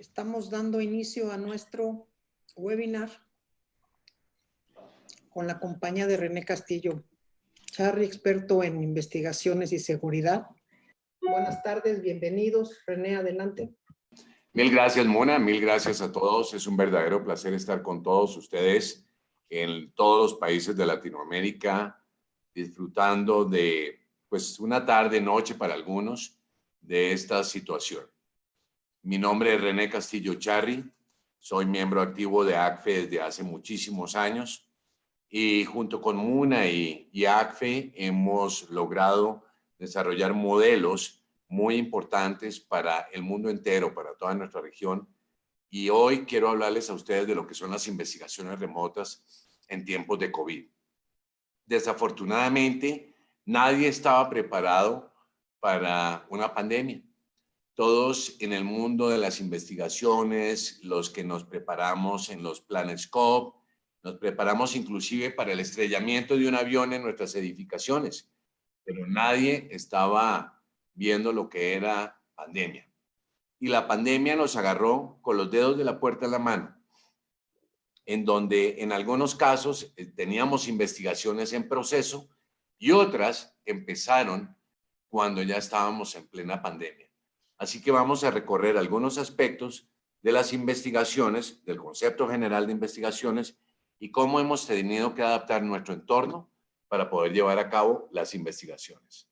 Estamos dando inicio a nuestro webinar con la compañía de René Castillo Charri, experto en investigaciones y seguridad. Buenas tardes, bienvenidos. René, adelante. Mil gracias, Mona. Mil gracias a todos. Es un verdadero placer estar con todos ustedes en todos los países de Latinoamérica, disfrutando de una tarde, noche para algunos, de esta situación. Mi nombre es René Castillo Charri. Soy miembro activo de ACFE desde hace muchísimos años y junto con Muna y ACFE hemos logrado desarrollar modelos muy importantes para el mundo entero, para toda nuestra región. Y hoy quiero hablarles a ustedes de lo que son las investigaciones remotas en tiempos de COVID. Desafortunadamente, nadie estaba preparado para una pandemia. Todos en el mundo de las investigaciones, los que nos preparamos en los PlanetScope, nos preparamos inclusive para el estrellamiento de un avión en nuestras edificaciones, pero nadie estaba viendo lo que era pandemia. Y la pandemia nos agarró con los dedos de la puerta en la mano, en donde en algunos casos teníamos investigaciones en proceso y otras empezaron cuando ya estábamos en plena pandemia. Así que vamos a recorrer algunos aspectos de las investigaciones, del concepto general de investigaciones y cómo hemos tenido que adaptar nuestro entorno para poder llevar a cabo las investigaciones.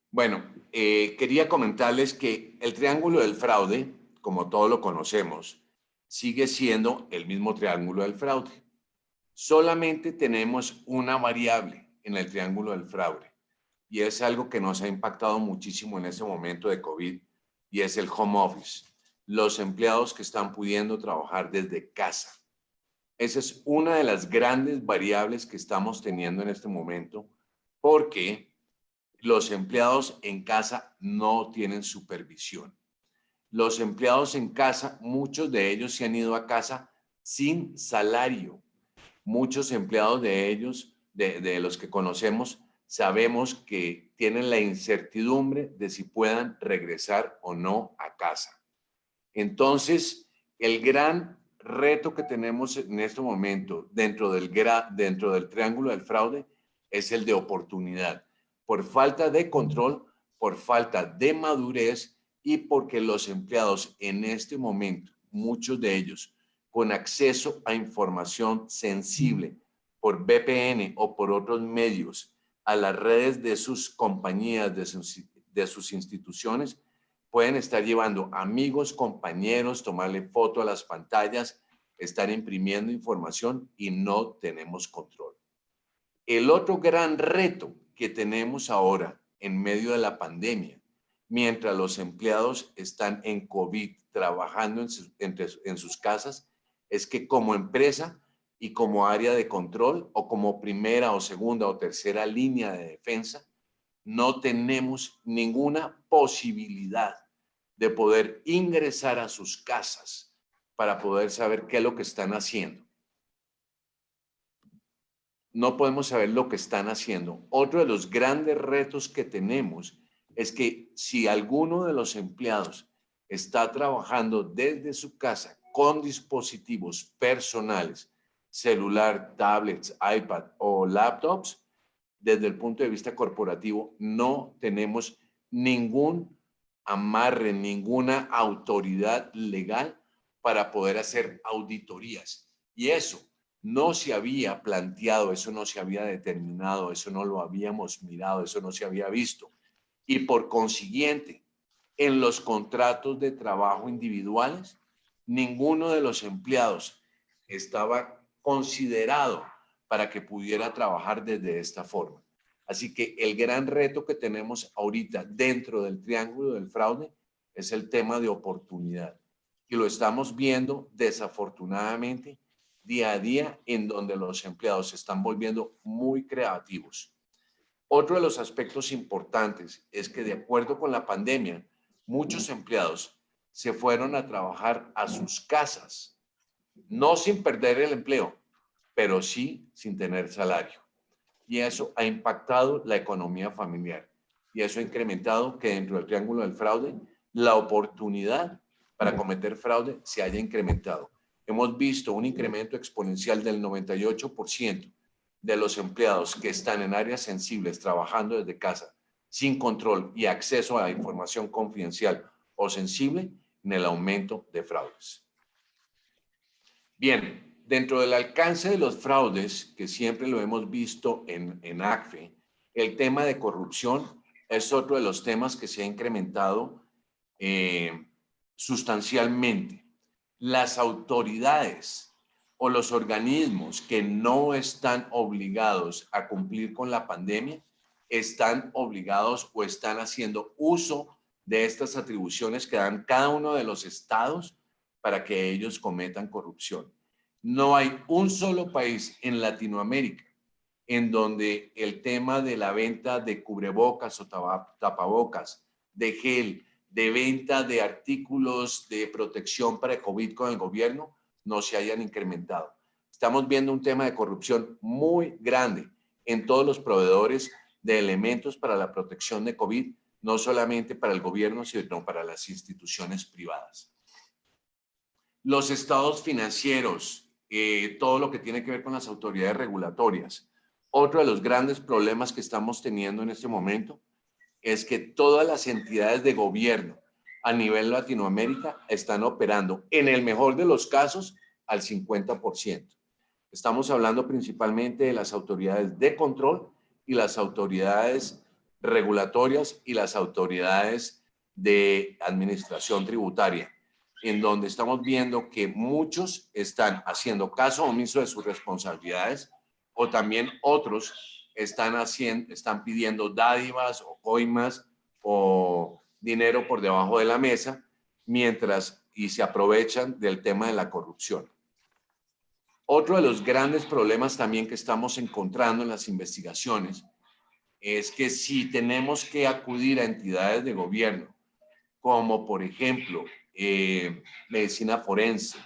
Bueno, quería comentarles que el triángulo del fraude, como todos lo conocemos, sigue siendo el mismo triángulo del fraude. Solamente tenemos una variable en el triángulo del fraude y es algo que nos ha impactado muchísimo en este momento de COVID y es el home office. Los empleados que están pudiendo trabajar desde casa. Esa es una de las grandes variables que estamos teniendo en este momento porque los empleados en casa no tienen supervisión. Los empleados en casa, muchos de ellos se han ido a casa sin salario. Muchos empleados de ellos, de los que conocemos, sabemos que tienen la incertidumbre de si puedan regresar o no a casa. Entonces, el gran reto que tenemos en este momento dentro del triángulo del fraude es el de oportunidad. Por falta de control, por falta de madurez y porque los empleados en este momento, muchos de ellos, con acceso a información sensible por VPN o por otros medios a las redes de sus compañías, de sus instituciones, pueden estar llevando amigos, compañeros, tomarle foto a las pantallas, estar imprimiendo información y no tenemos control. El otro gran reto que tenemos ahora en medio de la pandemia, mientras los empleados están en COVID trabajando en sus casas, es que como empresa y como área de control o como primera o segunda o tercera línea de defensa, no tenemos ninguna posibilidad de poder ingresar a sus casas para poder saber qué es lo que están haciendo. No podemos saber lo que están haciendo. Otro de los grandes retos que tenemos es que si alguno de los empleados está trabajando desde su casa con dispositivos personales, celular, tablets, iPad o laptops, desde el punto de vista corporativo, no tenemos ningún amarre, ninguna autoridad legal para poder hacer auditorías. Y eso no se había planteado, eso no se había determinado, eso no lo habíamos mirado, eso no se había visto. Y por consiguiente, en los contratos de trabajo individuales, ninguno de los empleados estaba considerado para que pudiera trabajar desde esta forma. Así que el gran reto que tenemos ahorita dentro del triángulo del fraude es el tema de oportunidad. Y lo estamos viendo desafortunadamente día a día en donde los empleados se están volviendo muy creativos. Otro de los aspectos importantes es que de acuerdo con la pandemia, muchos empleados se fueron a trabajar a sus casas, no sin perder el empleo, pero sí sin tener salario. Y eso ha impactado la economía familiar. Y eso ha incrementado que dentro del triángulo del fraude, la oportunidad para cometer fraude se haya incrementado. Hemos visto un incremento exponencial del 98% de los empleados que están en áreas sensibles trabajando desde casa, sin control y acceso a la información confidencial o sensible, en el aumento de fraudes. Bien, dentro del alcance de los fraudes, que siempre lo hemos visto en ACFE, el tema de corrupción es otro de los temas que se ha incrementado sustancialmente. Las autoridades o los organismos que no están obligados a cumplir con la pandemia están obligados o están haciendo uso de estas atribuciones que dan cada uno de los estados para que ellos cometan corrupción. No hay un solo país en Latinoamérica en donde el tema de la venta de cubrebocas o tapabocas, de gel, de venta de artículos de protección para el COVID con el gobierno no se hayan incrementado. Estamos viendo un tema de corrupción muy grande en todos los proveedores de elementos para la protección de COVID, no solamente para el gobierno, sino para las instituciones privadas. Los estados financieros, todo lo que tiene que ver con las autoridades regulatorias. Otro de los grandes problemas que estamos teniendo en este momento es que todas las entidades de gobierno a nivel Latinoamérica están operando, en el mejor de los casos, al 50%. Estamos hablando principalmente de las autoridades de control y las autoridades regulatorias y las autoridades de administración tributaria, en donde estamos viendo que muchos están haciendo caso omiso de sus responsabilidades o también otros están pidiendo dádivas o coimas o dinero por debajo de la mesa y se aprovechan del tema de la corrupción. Otro de los grandes problemas también que estamos encontrando en las investigaciones es que si tenemos que acudir a entidades de gobierno, como por ejemplo medicina forense,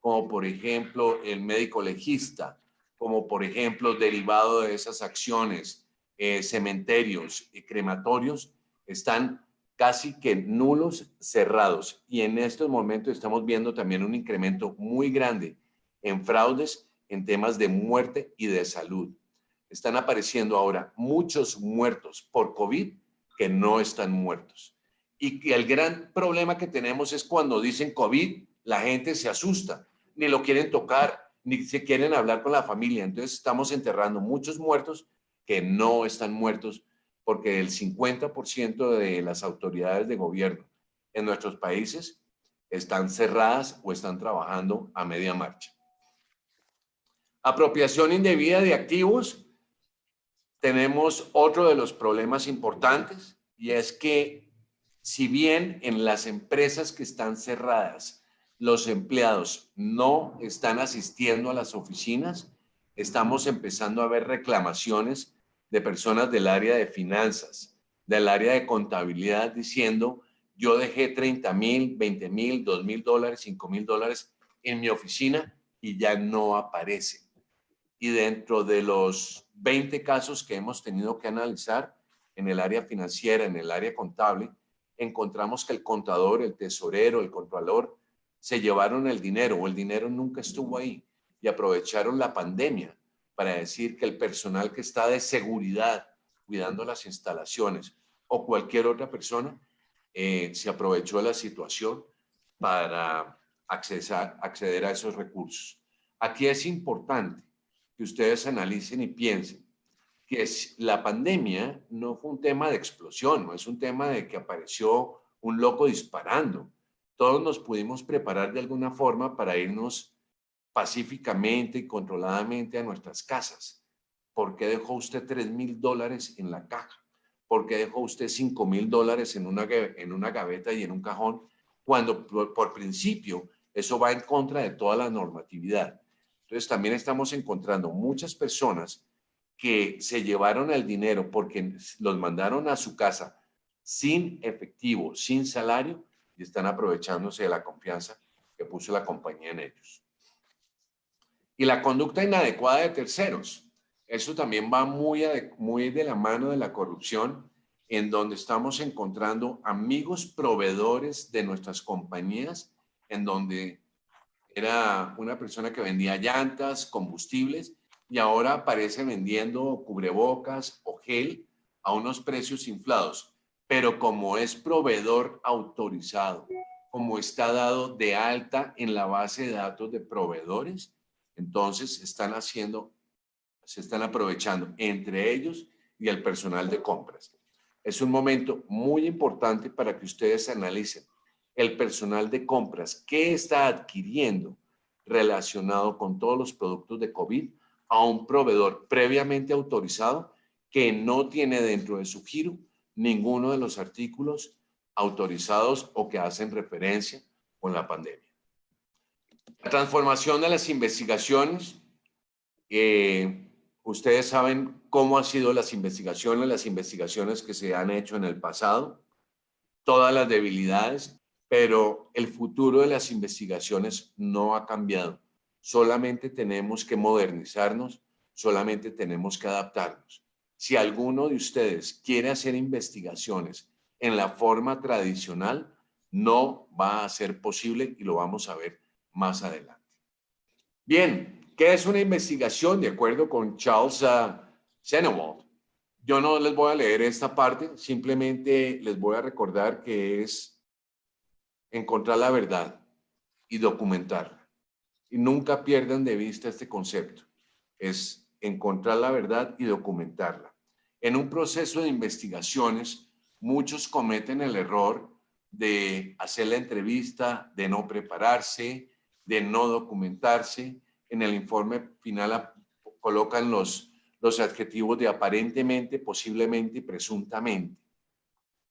como por ejemplo el médico legista, como por ejemplo derivado de esas acciones, cementerios y crematorios, están casi que nulos, cerrados. Y en estos momentos estamos viendo también un incremento muy grande en fraudes en temas de muerte y de salud. Están apareciendo ahora muchos muertos por COVID que no están muertos. Y que el gran problema que tenemos es cuando dicen COVID, la gente se asusta, ni lo quieren tocar, ni se quieren hablar con la familia. Entonces estamos enterrando muchos muertos que no están muertos porque el 50% de las autoridades de gobierno en nuestros países están cerradas o están trabajando a media marcha. Apropiación indebida de activos. Tenemos otro de los problemas importantes y es que si bien en las empresas que están cerradas los empleados no están asistiendo a las oficinas, estamos empezando a ver reclamaciones de personas del área de finanzas, del área de contabilidad diciendo yo dejé 30,000, 20,000, $2,000, $5,000 en mi oficina y ya no aparecen. Y dentro de los 20 casos que hemos tenido que analizar en el área financiera, en el área contable, encontramos que el contador, el tesorero, el contralor se llevaron el dinero o el dinero nunca estuvo ahí y aprovecharon la pandemia para decir que el personal que está de seguridad cuidando las instalaciones o cualquier otra persona se aprovechó de la situación para acceder a esos recursos. Aquí es importante que ustedes analicen y piensen que la pandemia no fue un tema de explosión, no es un tema de que apareció un loco disparando. Todos nos pudimos preparar de alguna forma para irnos pacíficamente y controladamente a nuestras casas. ¿Por qué dejó usted $3,000 en la caja? ¿Por qué dejó usted $5,000 en una gaveta y en un cajón? Cuando por principio eso va en contra de toda la normatividad. Entonces también estamos encontrando muchas personas que se llevaron el dinero porque los mandaron a su casa sin efectivo, sin salario, y están aprovechándose de la confianza que puso la compañía en ellos. Y la conducta inadecuada de terceros. Eso también va muy de la mano de la corrupción, en donde estamos encontrando amigos proveedores de nuestras compañías en donde era una persona que vendía llantas, combustibles, y ahora aparece vendiendo cubrebocas o gel a unos precios inflados. Pero como es proveedor autorizado, como está dado de alta en la base de datos de proveedores, entonces se están aprovechando entre ellos y el personal de compras. Es un momento muy importante para que ustedes analicen el personal de compras, qué está adquiriendo relacionado con todos los productos de COVID a un proveedor previamente autorizado que no tiene dentro de su giro ninguno de los artículos autorizados o que hacen referencia con la pandemia. La transformación de las investigaciones, ustedes saben cómo han sido las investigaciones que se han hecho en el pasado, todas las debilidades, pero el futuro de las investigaciones no ha cambiado. Solamente tenemos que modernizarnos, solamente tenemos que adaptarnos. Si alguno de ustedes quiere hacer investigaciones en la forma tradicional, no va a ser posible y lo vamos a ver más adelante. Bien, ¿qué es una investigación? De acuerdo con Charles Sennewald. Yo no les voy a leer esta parte, simplemente les voy a recordar que es encontrar la verdad y documentarla. Y nunca pierdan de vista este concepto. Es encontrar la verdad y documentarla. En un proceso de investigaciones, muchos cometen el error de hacer la entrevista, de no prepararse, de no documentarse. En el informe final colocan los adjetivos de aparentemente, posiblemente y presuntamente.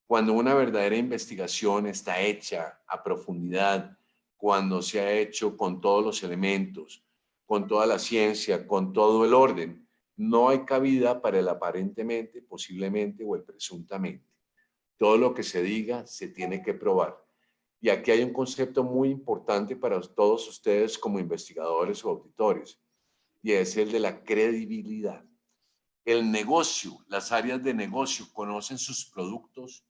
Cuando una verdadera investigación está hecha a profundidad, cuando se ha hecho con todos los elementos, con toda la ciencia, con todo el orden, no hay cabida para el aparentemente, posiblemente o el presuntamente. Todo lo que se diga se tiene que probar. Y aquí hay un concepto muy importante para todos ustedes como investigadores o auditores, y es el de la credibilidad. El negocio, las áreas de negocio conocen sus productos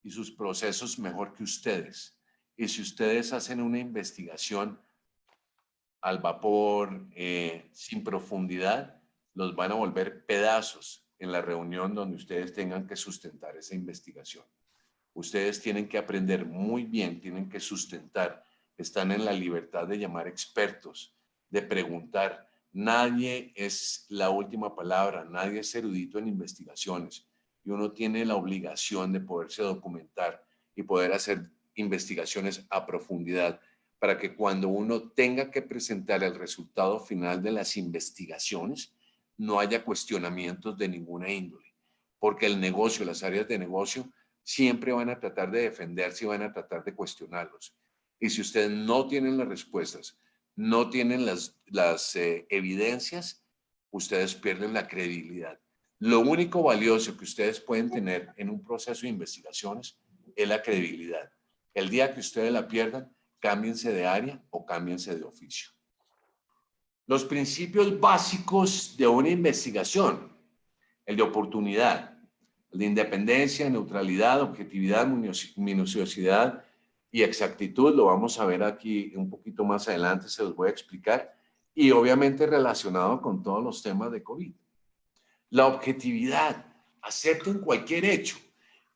y sus procesos mejor que ustedes. Y si ustedes hacen una investigación al vapor, sin profundidad, los van a volver pedazos en la reunión donde ustedes tengan que sustentar esa investigación. Ustedes tienen que aprender muy bien, tienen que sustentar, están en la libertad de llamar expertos, de preguntar. Nadie es la última palabra, nadie es erudito en investigaciones y uno tiene la obligación de poderse documentar y poder hacer investigaciones a profundidad para que cuando uno tenga que presentar el resultado final de las investigaciones, no haya cuestionamientos de ninguna índole, porque el negocio, las áreas de negocio, siempre van a tratar de defenderse y van a tratar de cuestionarlos. Y si ustedes no tienen las respuestas, no tienen las evidencias, ustedes pierden la credibilidad. Lo único valioso que ustedes pueden tener en un proceso de investigaciones es la credibilidad. El día que ustedes la pierdan, cámbiense de área o cámbiense de oficio. Los principios básicos de una investigación: el de oportunidad, el de independencia, neutralidad, objetividad, minuciosidad y exactitud. Lo vamos a ver aquí un poquito más adelante, se los voy a explicar. Y obviamente relacionado con todos los temas de COVID. La objetividad: acepten cualquier hecho.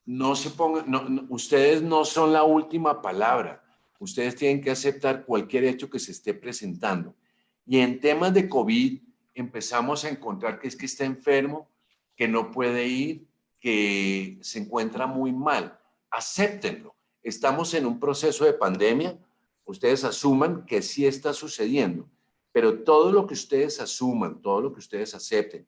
No se pongan, ustedes no son la última palabra. Ustedes tienen que aceptar cualquier hecho que se esté presentando. Y en temas de COVID empezamos a encontrar que es que está enfermo, que no puede ir, que se encuentra muy mal. Acéptenlo. Estamos en un proceso de pandemia. Ustedes asuman que sí está sucediendo, pero todo lo que ustedes asuman, todo lo que ustedes acepten,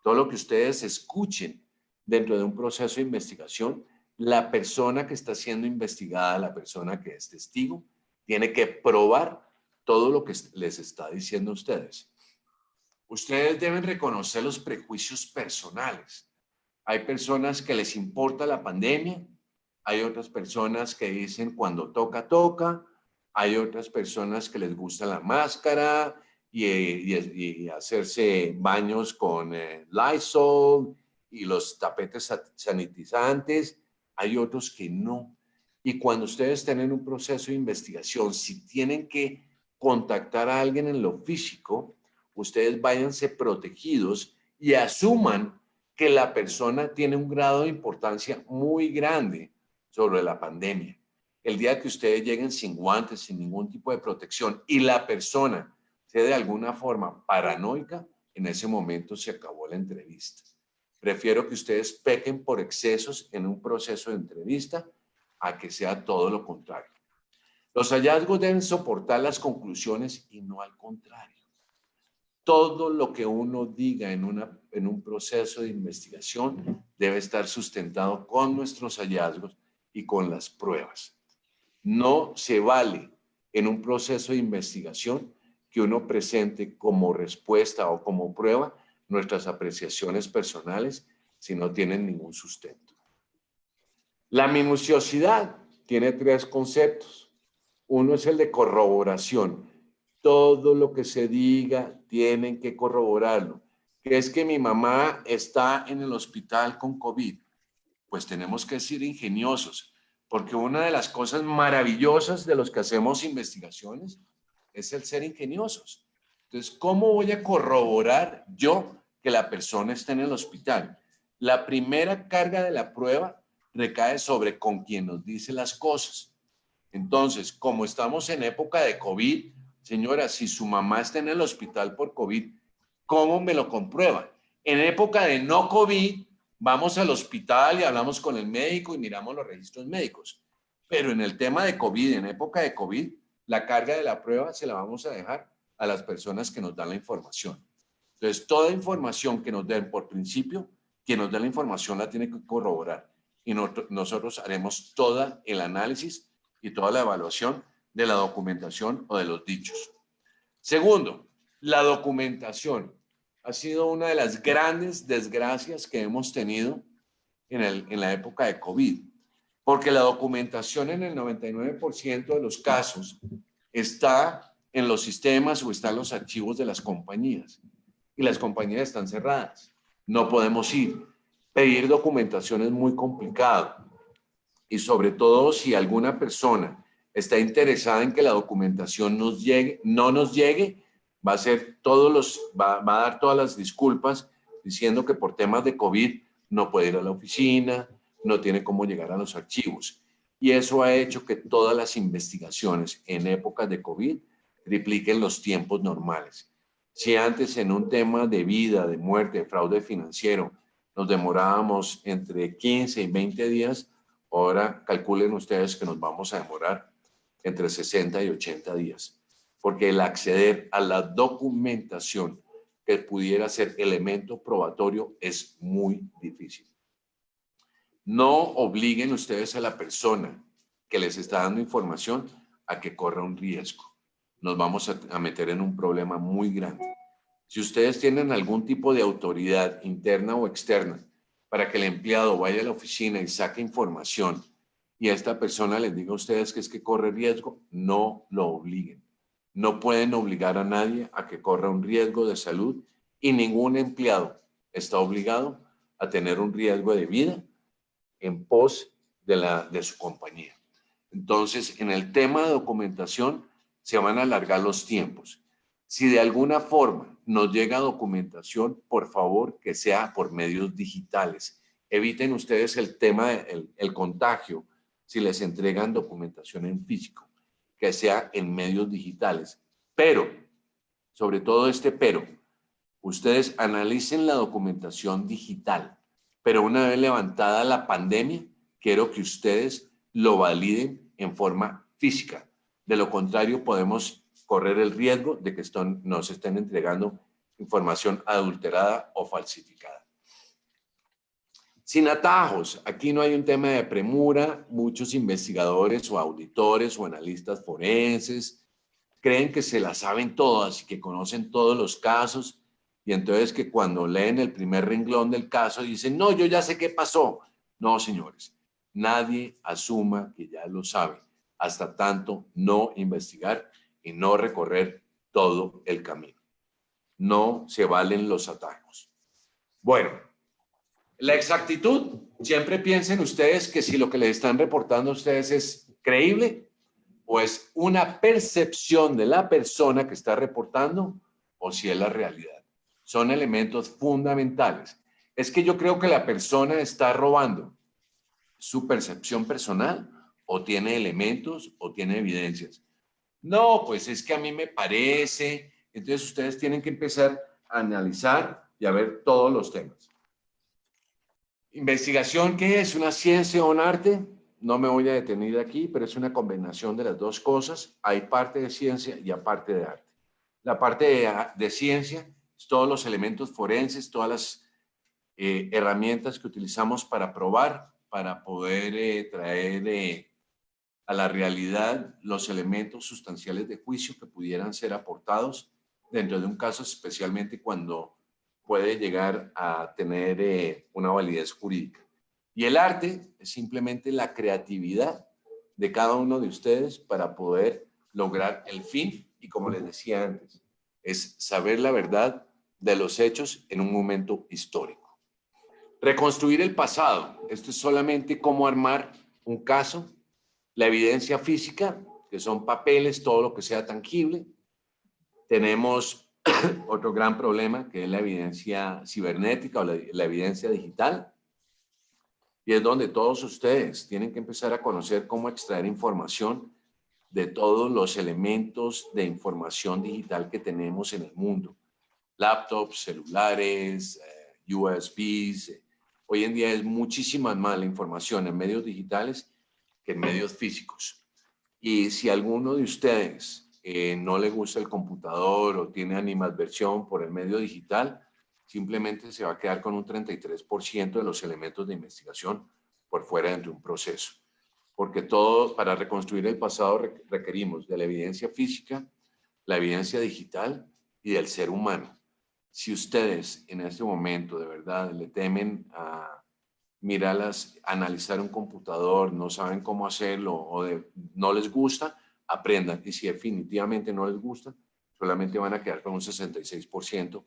todo lo que ustedes escuchen dentro de un proceso de investigación, la persona que está siendo investigada, la persona que es testigo, tiene que probar todo lo que les está diciendo a ustedes. Ustedes deben reconocer los prejuicios personales. Hay personas que les importa la pandemia, hay otras personas que dicen cuando toca, toca, hay otras personas que les gusta la máscara y hacerse baños con Lysol y los tapetes sanitizantes, hay otros que no. Y cuando ustedes estén en un proceso de investigación, si tienen que contactar a alguien en lo físico, ustedes váyanse protegidos y asuman que la persona tiene un grado de importancia muy grande sobre la pandemia. El día que ustedes lleguen sin guantes, sin ningún tipo de protección, y la persona sea de alguna forma paranoica, en ese momento se acabó la entrevista. Prefiero que ustedes pequen por excesos en un proceso de entrevista a que sea todo lo contrario. Los hallazgos deben soportar las conclusiones y no al contrario. Todo lo que uno diga en un proceso de investigación debe estar sustentado con nuestros hallazgos y con las pruebas. No se vale en un proceso de investigación que uno presente como respuesta o como prueba nuestras apreciaciones personales si no tienen ningún sustento. La minuciosidad tiene 3 conceptos. Uno es el de corroboración. Todo lo que se diga tienen que corroborarlo. ¿Qué es que mi mamá está en el hospital con COVID? Pues tenemos que ser ingeniosos, porque una de las cosas maravillosas de los que hacemos investigaciones es el ser ingeniosos. Entonces, ¿cómo voy a corroborar yo que la persona está en el hospital? La primera carga de la prueba recae sobre con quien nos dice las cosas. Entonces, como estamos en época de COVID, señora, si su mamá está en el hospital por COVID, ¿cómo me lo comprueba? En época de no COVID, vamos al hospital y hablamos con el médico y miramos los registros médicos. Pero en el tema de COVID, en época de COVID, la carga de la prueba se la vamos a dejar a las personas que nos dan la información. Entonces, toda información que nos den por principio, quien nos dé la información la tiene que corroborar. Y nosotros haremos todo el análisis y toda la evaluación de la documentación o de los dichos. Segundo, la documentación ha sido una de las grandes desgracias que hemos tenido en la época de COVID, porque la documentación en el 99% de los casos está en los sistemas o está en los archivos de las compañías, y las compañías están cerradas. No podemos ir. Pedir documentación es muy complicado, y sobre todo si alguna persona está interesada en que la documentación no nos llegue, va a dar todas las disculpas diciendo que por temas de COVID no puede ir a la oficina, no tiene cómo llegar a los archivos. Y eso ha hecho que todas las investigaciones en épocas de COVID tripliquen los tiempos normales. Si antes en un tema de vida, de muerte, de fraude financiero, nos demorábamos entre 15 y 20 días, ahora calculen ustedes que nos vamos a demorar entre 60 y 80 días, porque el acceder a la documentación que pudiera ser elemento probatorio es muy difícil. No obliguen ustedes a la persona que les está dando información a que corra un riesgo. Nos vamos a meter en un problema muy grande. Si ustedes tienen algún tipo de autoridad interna o externa para que el empleado vaya a la oficina y saque información y a esta persona les diga a ustedes que es que corre riesgo, no lo obliguen. No pueden obligar a nadie a que corra un riesgo de salud y ningún empleado está obligado a tener un riesgo de vida en pos de su compañía. Entonces, en el tema de documentación se van a alargar los tiempos. Si de alguna forma nos llega documentación, por favor, que sea por medios digitales. Eviten ustedes el tema del contagio si les entregan documentación en físico, que sea en medios digitales. Pero, sobre todo ustedes analicen la documentación digital, pero una vez levantada la pandemia, quiero que ustedes lo validen en forma física. De lo contrario, podemos correr el riesgo de que nos estén entregando información adulterada o falsificada. Sin atajos, aquí no hay un tema de premura. Muchos investigadores o auditores o analistas forenses creen que se las saben todas y que conocen todos los casos, y entonces que cuando leen el primer renglón del caso dicen, no, yo ya sé qué pasó. No, señores, nadie asuma que ya lo sabe, hasta tanto no investigar y no recorrer todo el camino. No se valen los atajos. Bueno, la exactitud Siempre piensen ustedes que si lo que les están reportando a ustedes es creíble o es una percepción de la persona que está reportando o si es la realidad. Son elementos fundamentales. Es que yo creo que la persona está robando su percepción personal o tiene elementos o tiene evidencias. No, pues es que a mí me parece. Entonces ustedes tienen que empezar a analizar y a ver todos los temas. ¿Investigación qué es? ¿Una ciencia o un arte? No me voy a detener aquí, pero es una combinación de las dos cosas. Hay parte de ciencia y aparte de arte. La parte de ciencia es todos los elementos forenses, todas las herramientas que utilizamos para probar, para poder traer a la realidad los elementos sustanciales de juicio que pudieran ser aportados dentro de un caso, especialmente cuando puede llegar a tener una validez jurídica. Y el arte es simplemente la creatividad de cada uno de ustedes para poder lograr el fin y, como les decía antes, es saber la verdad de los hechos en un momento histórico. Reconstruir el pasado. Esto es solamente cómo armar un caso. La evidencia física, que son papeles, todo lo que sea tangible. Tenemos otro gran problema, que es la evidencia cibernética o la evidencia digital. Y es donde todos ustedes tienen que empezar a conocer cómo extraer información de todos los elementos de información digital que tenemos en el mundo. Laptops, celulares, USBs. Hoy en día es muchísima más la información en medios digitales que en medios físicos. Y si alguno de ustedes no le gusta el computador o tiene animadversión por el medio digital, simplemente se va a quedar con un 33% de los elementos de investigación por fuera dentro de un proceso. Porque todo, para reconstruir el pasado requerimos de la evidencia física, la evidencia digital y del ser humano. Si ustedes en este momento de verdad le temen a mirarlas, analizar un computador, no saben cómo hacerlo o no les gusta, aprendan. Y si definitivamente no les gusta, solamente van a quedar con un 66%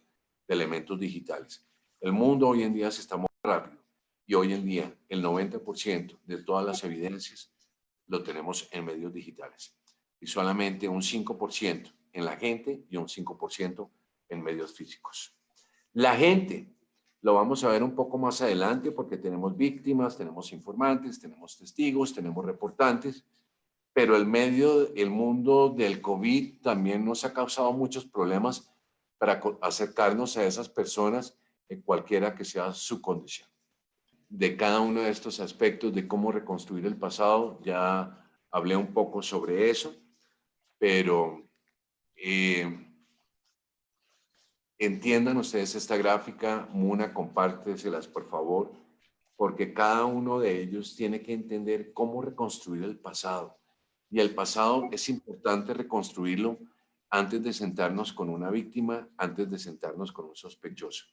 de elementos digitales. El mundo hoy en día se está moviendo rápido y hoy en día el 90% de todas las evidencias lo tenemos en medios digitales y solamente un 5% en la gente y un 5% en medios físicos. La gente lo vamos a ver un poco más adelante porque tenemos víctimas, tenemos informantes, tenemos testigos, tenemos reportantes, pero el mundo del COVID también nos ha causado muchos problemas para acercarnos a esas personas en cualquiera que sea su condición. De cada uno de estos aspectos de cómo reconstruir el pasado, ya hablé un poco sobre eso, pero entiendan ustedes esta gráfica. Muna, compárteselas por favor, porque cada uno de ellos tiene que entender cómo reconstruir el pasado. Y el pasado es importante reconstruirlo antes de sentarnos con una víctima, antes de sentarnos con un sospechoso.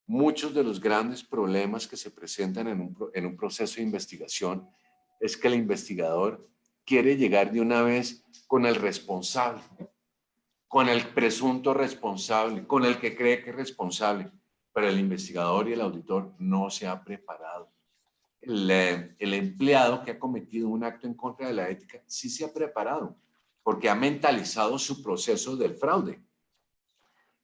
Muchos de los grandes problemas que se presentan en un proceso de investigación es que el investigador quiere llegar de una vez con el responsable, con el presunto responsable, con el que cree que es responsable, pero el investigador y el auditor no se ha preparado. El empleado que ha cometido un acto en contra de la ética sí se ha preparado, porque ha mentalizado su proceso del fraude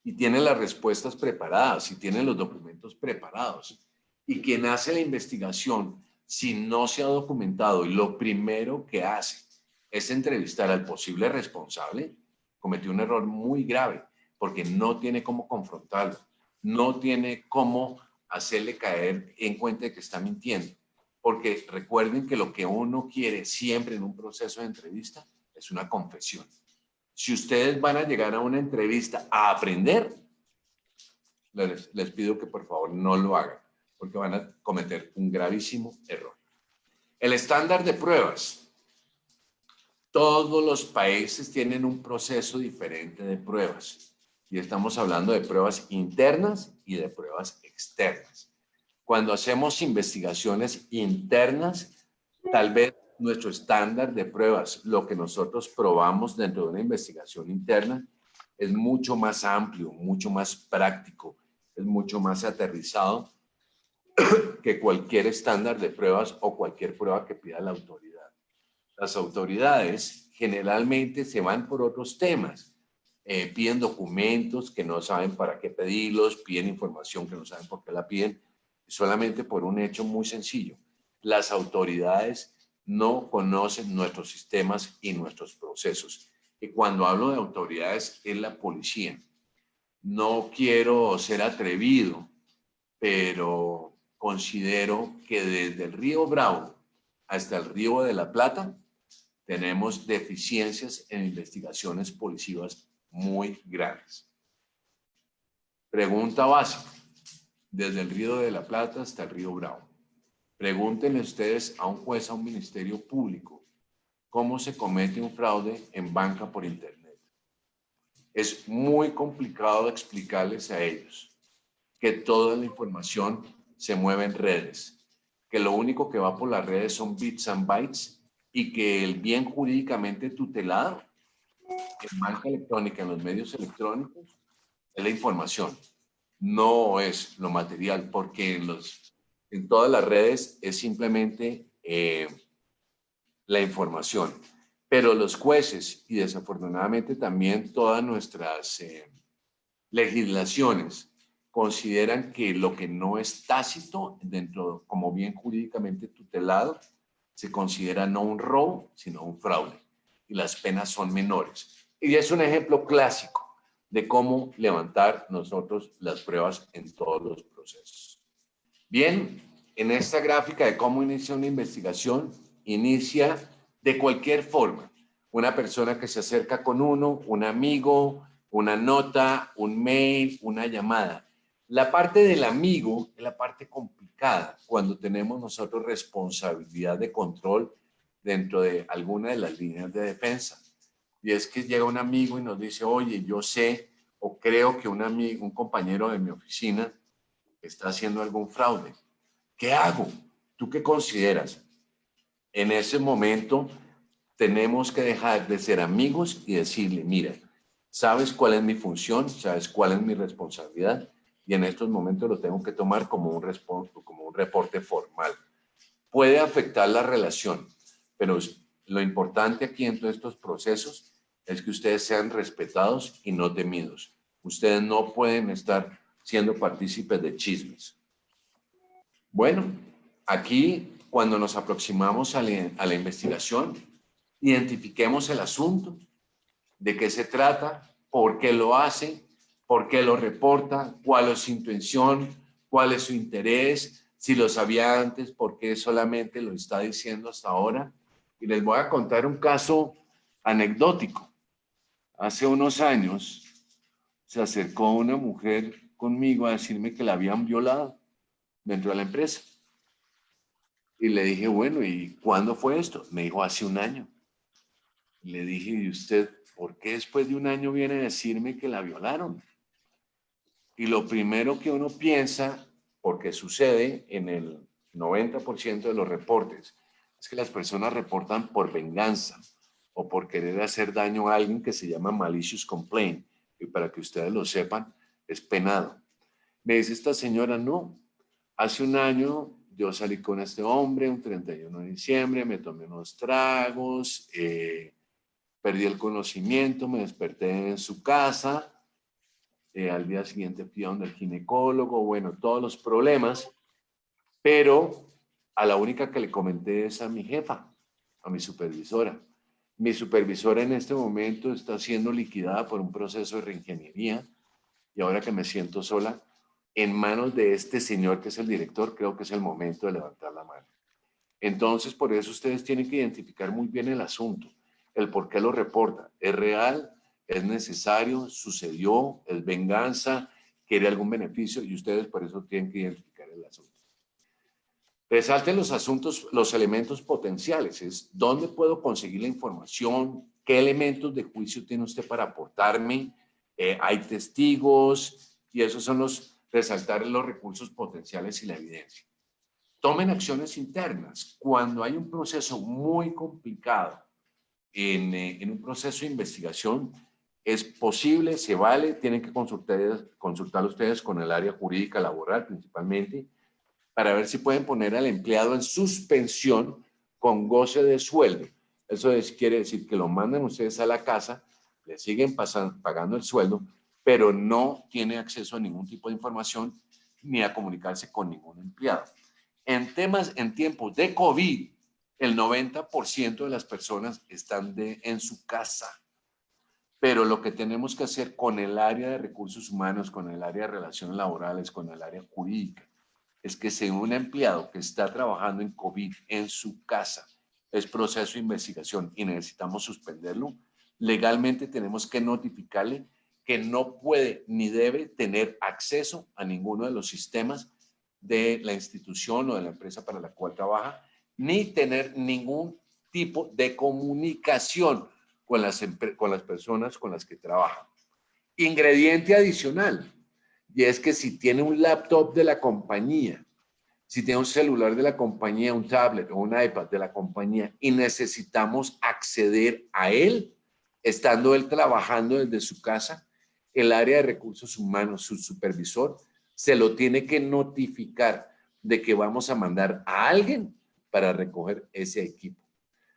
y tiene las respuestas preparadas y tiene los documentos preparados. Y quien hace la investigación, si no se ha documentado y lo primero que hace es entrevistar al posible responsable, cometió un error muy grave porque no tiene cómo confrontarlo, no tiene cómo hacerle caer en cuenta de que está mintiendo. Porque recuerden que lo que uno quiere siempre en un proceso de entrevista es una confesión. Si ustedes van a llegar a una entrevista a aprender, les pido que por favor no lo hagan, porque van a cometer un gravísimo error. El estándar de pruebas. Todos los países tienen un proceso diferente de pruebas. Y estamos hablando de pruebas internas y de pruebas externas. Cuando hacemos investigaciones internas, tal vez nuestro estándar de pruebas, lo que nosotros probamos dentro de una investigación interna, es mucho más amplio, mucho más práctico, es mucho más aterrizado que cualquier estándar de pruebas o cualquier prueba que pida la autoridad. Las autoridades generalmente se van por otros temas. Piden documentos que no saben para qué pedirlos, piden información que no saben por qué la piden, solamente por un hecho muy sencillo. Las autoridades no conocen nuestros sistemas y nuestros procesos. Y cuando hablo de autoridades, es la policía. No quiero ser atrevido, pero considero que desde el río Bravo hasta el río de la Plata tenemos deficiencias en investigaciones policivas muy grandes. Pregunta básica, desde el río de la Plata hasta el río Bravo. Pregúntenle ustedes a un juez, a un ministerio público, cómo se comete un fraude en banca por internet. Es muy complicado explicarles a ellos que toda la información se mueve en redes, que lo único que va por las redes son bits and bytes y que el bien jurídicamente tutelado en banca electrónica, en los medios electrónicos, es la información, no es lo material, porque en todas las redes es simplemente la información. Pero los jueces y desafortunadamente también todas nuestras legislaciones consideran que lo que no es tácito dentro, como bien jurídicamente tutelado, se considera no un robo, sino un fraude. Y las penas son menores. Y es un ejemplo clásico de cómo levantar nosotros las pruebas en todos los procesos. Bien, en esta gráfica de cómo inicia una investigación, inicia de cualquier forma. Una persona que se acerca con uno, un amigo, una nota, un mail, una llamada. La parte del amigo es la parte complicada cuando tenemos nosotros responsabilidad de control dentro de alguna de las líneas de defensa. Y es que llega un amigo y nos dice, oye, yo sé o creo que un compañero de mi oficina está haciendo algún fraude. ¿Qué hago? ¿Tú qué consideras? En ese momento tenemos que dejar de ser amigos y decirle, mira, ¿sabes cuál es mi función? ¿Sabes cuál es mi responsabilidad? Y en estos momentos lo tengo que tomar como un reporte formal. Puede afectar la relación, pero lo importante aquí en todos estos procesos es que ustedes sean respetados y no temidos. Ustedes no pueden estar siendo partícipes de chismes. Bueno, aquí cuando nos aproximamos a la investigación, identifiquemos el asunto, de qué se trata, por qué lo hace, por qué lo reporta, cuál es su intención, cuál es su interés, si lo sabía antes, por qué solamente lo está diciendo hasta ahora. Y les voy a contar un caso anecdótico. Hace unos años se acercó una mujer conmigo a decirme que la habían violado dentro de la empresa. Y le dije, bueno, ¿y cuándo fue esto? Me dijo, hace un año. Le dije, ¿y usted por qué después de un año viene a decirme que la violaron? Y lo primero que uno piensa, porque sucede en el 90% de los reportes, es que las personas reportan por venganza o por querer hacer daño a alguien que se llama malicious complaint. Y para que ustedes lo sepan, es penado. Me dice esta señora, no, hace un año yo salí con este hombre, un 31 de diciembre, me tomé unos tragos, perdí el conocimiento, me desperté en su casa, al día siguiente fui a donde el ginecólogo, bueno, todos los problemas, pero a la única que le comenté es a mi jefa, a mi supervisora. Mi supervisora en este momento está siendo liquidada por un proceso de reingeniería y ahora que me siento sola, en manos de este señor que es el director, creo que es el momento de levantar la mano. Entonces, por eso ustedes tienen que identificar muy bien el asunto, el por qué lo reporta. ¿Es real? ¿Es necesario? ¿Sucedió? ¿Es venganza? ¿Quiere algún beneficio? Y ustedes por eso tienen que identificar el asunto. Resalten los asuntos, los elementos potenciales. Es dónde puedo conseguir la información, qué elementos de juicio tiene usted para aportarme, hay testigos, y esos son resaltar los recursos potenciales y la evidencia. Tomen acciones internas. Cuando hay un proceso muy complicado en un proceso de investigación, es posible, se vale, tienen que consultar ustedes con el área jurídica laboral principalmente, para ver si pueden poner al empleado en suspensión con goce de sueldo. Eso quiere decir que lo mandan ustedes a la casa, le siguen pagando el sueldo, pero no tiene acceso a ningún tipo de información ni a comunicarse con ningún empleado. En tiempos de COVID, el 90% de las personas están en su casa. Pero lo que tenemos que hacer con el área de recursos humanos, con el área de relaciones laborales, con el área jurídica, es que si un empleado que está trabajando en COVID en su casa es proceso de investigación y necesitamos suspenderlo, legalmente tenemos que notificarle que no puede ni debe tener acceso a ninguno de los sistemas de la institución o de la empresa para la cual trabaja, ni tener ningún tipo de comunicación con las personas con las que trabaja. Ingrediente adicional, y es que si tiene un laptop de la compañía, si tiene un celular de la compañía, un tablet o un iPad de la compañía y necesitamos acceder a él, estando él trabajando desde su casa, el área de recursos humanos, su supervisor, se lo tiene que notificar de que vamos a mandar a alguien para recoger ese equipo.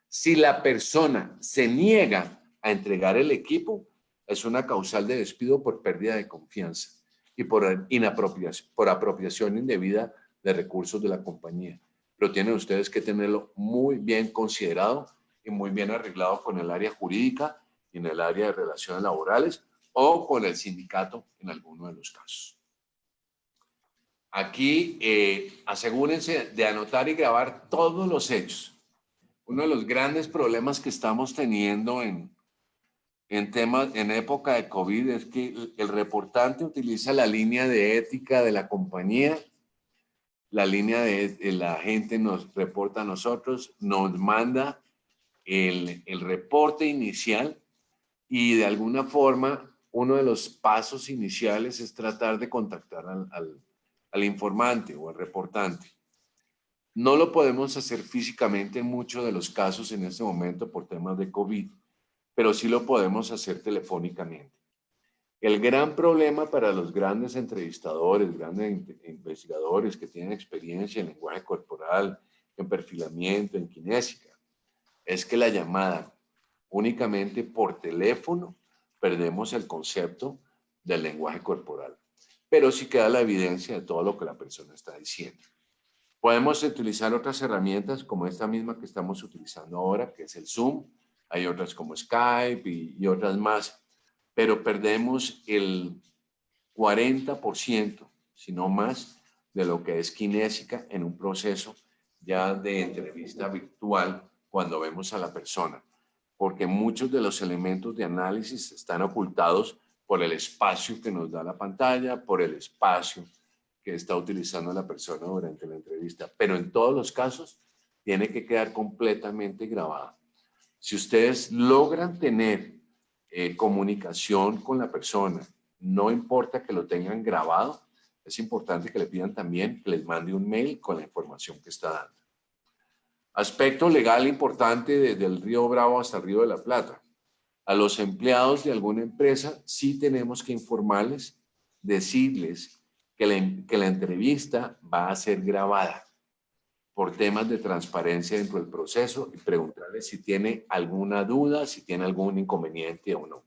Si la persona se niega a entregar el equipo, es una causal de despido por pérdida de confianza y por apropiación indebida de recursos de la compañía. Pero tienen ustedes que tenerlo muy bien considerado y muy bien arreglado con el área jurídica y en el área de relaciones laborales o con el sindicato en alguno de los casos. Aquí asegúrense de anotar y grabar todos los hechos. Uno de los grandes problemas que estamos teniendo en época de COVID es que el reportante utiliza la línea de ética de la compañía, la línea de la gente nos reporta a nosotros, nos manda el reporte inicial y de alguna forma uno de los pasos iniciales es tratar de contactar al informante o al reportante. No lo podemos hacer físicamente en muchos de los casos en este momento por temas de COVID, pero sí lo podemos hacer telefónicamente. El gran problema para los grandes entrevistadores, grandes investigadores que tienen experiencia en lenguaje corporal, en perfilamiento, en kinésica, es que la llamada únicamente por teléfono perdemos el concepto del lenguaje corporal, pero sí queda la evidencia de todo lo que la persona está diciendo. Podemos utilizar otras herramientas como esta misma que estamos utilizando ahora, que es el Zoom. Hay otras como Skype y otras más, pero perdemos el 40%, si no más, de lo que es kinésica en un proceso ya de entrevista virtual cuando vemos a la persona, porque muchos de los elementos de análisis están ocultados por el espacio que nos da la pantalla, por el espacio que está utilizando la persona durante la entrevista, pero en todos los casos tiene que quedar completamente grabada. Si ustedes logran tener comunicación con la persona, no importa que lo tengan grabado, es importante que le pidan también que les mande un mail con la información que está dando. Aspecto legal importante desde el Río Bravo hasta el Río de la Plata. A los empleados de alguna empresa sí tenemos que informarles, decirles que la entrevista va a ser grabada por temas de transparencia dentro del proceso y preguntarles si tiene alguna duda, si tiene algún inconveniente o no.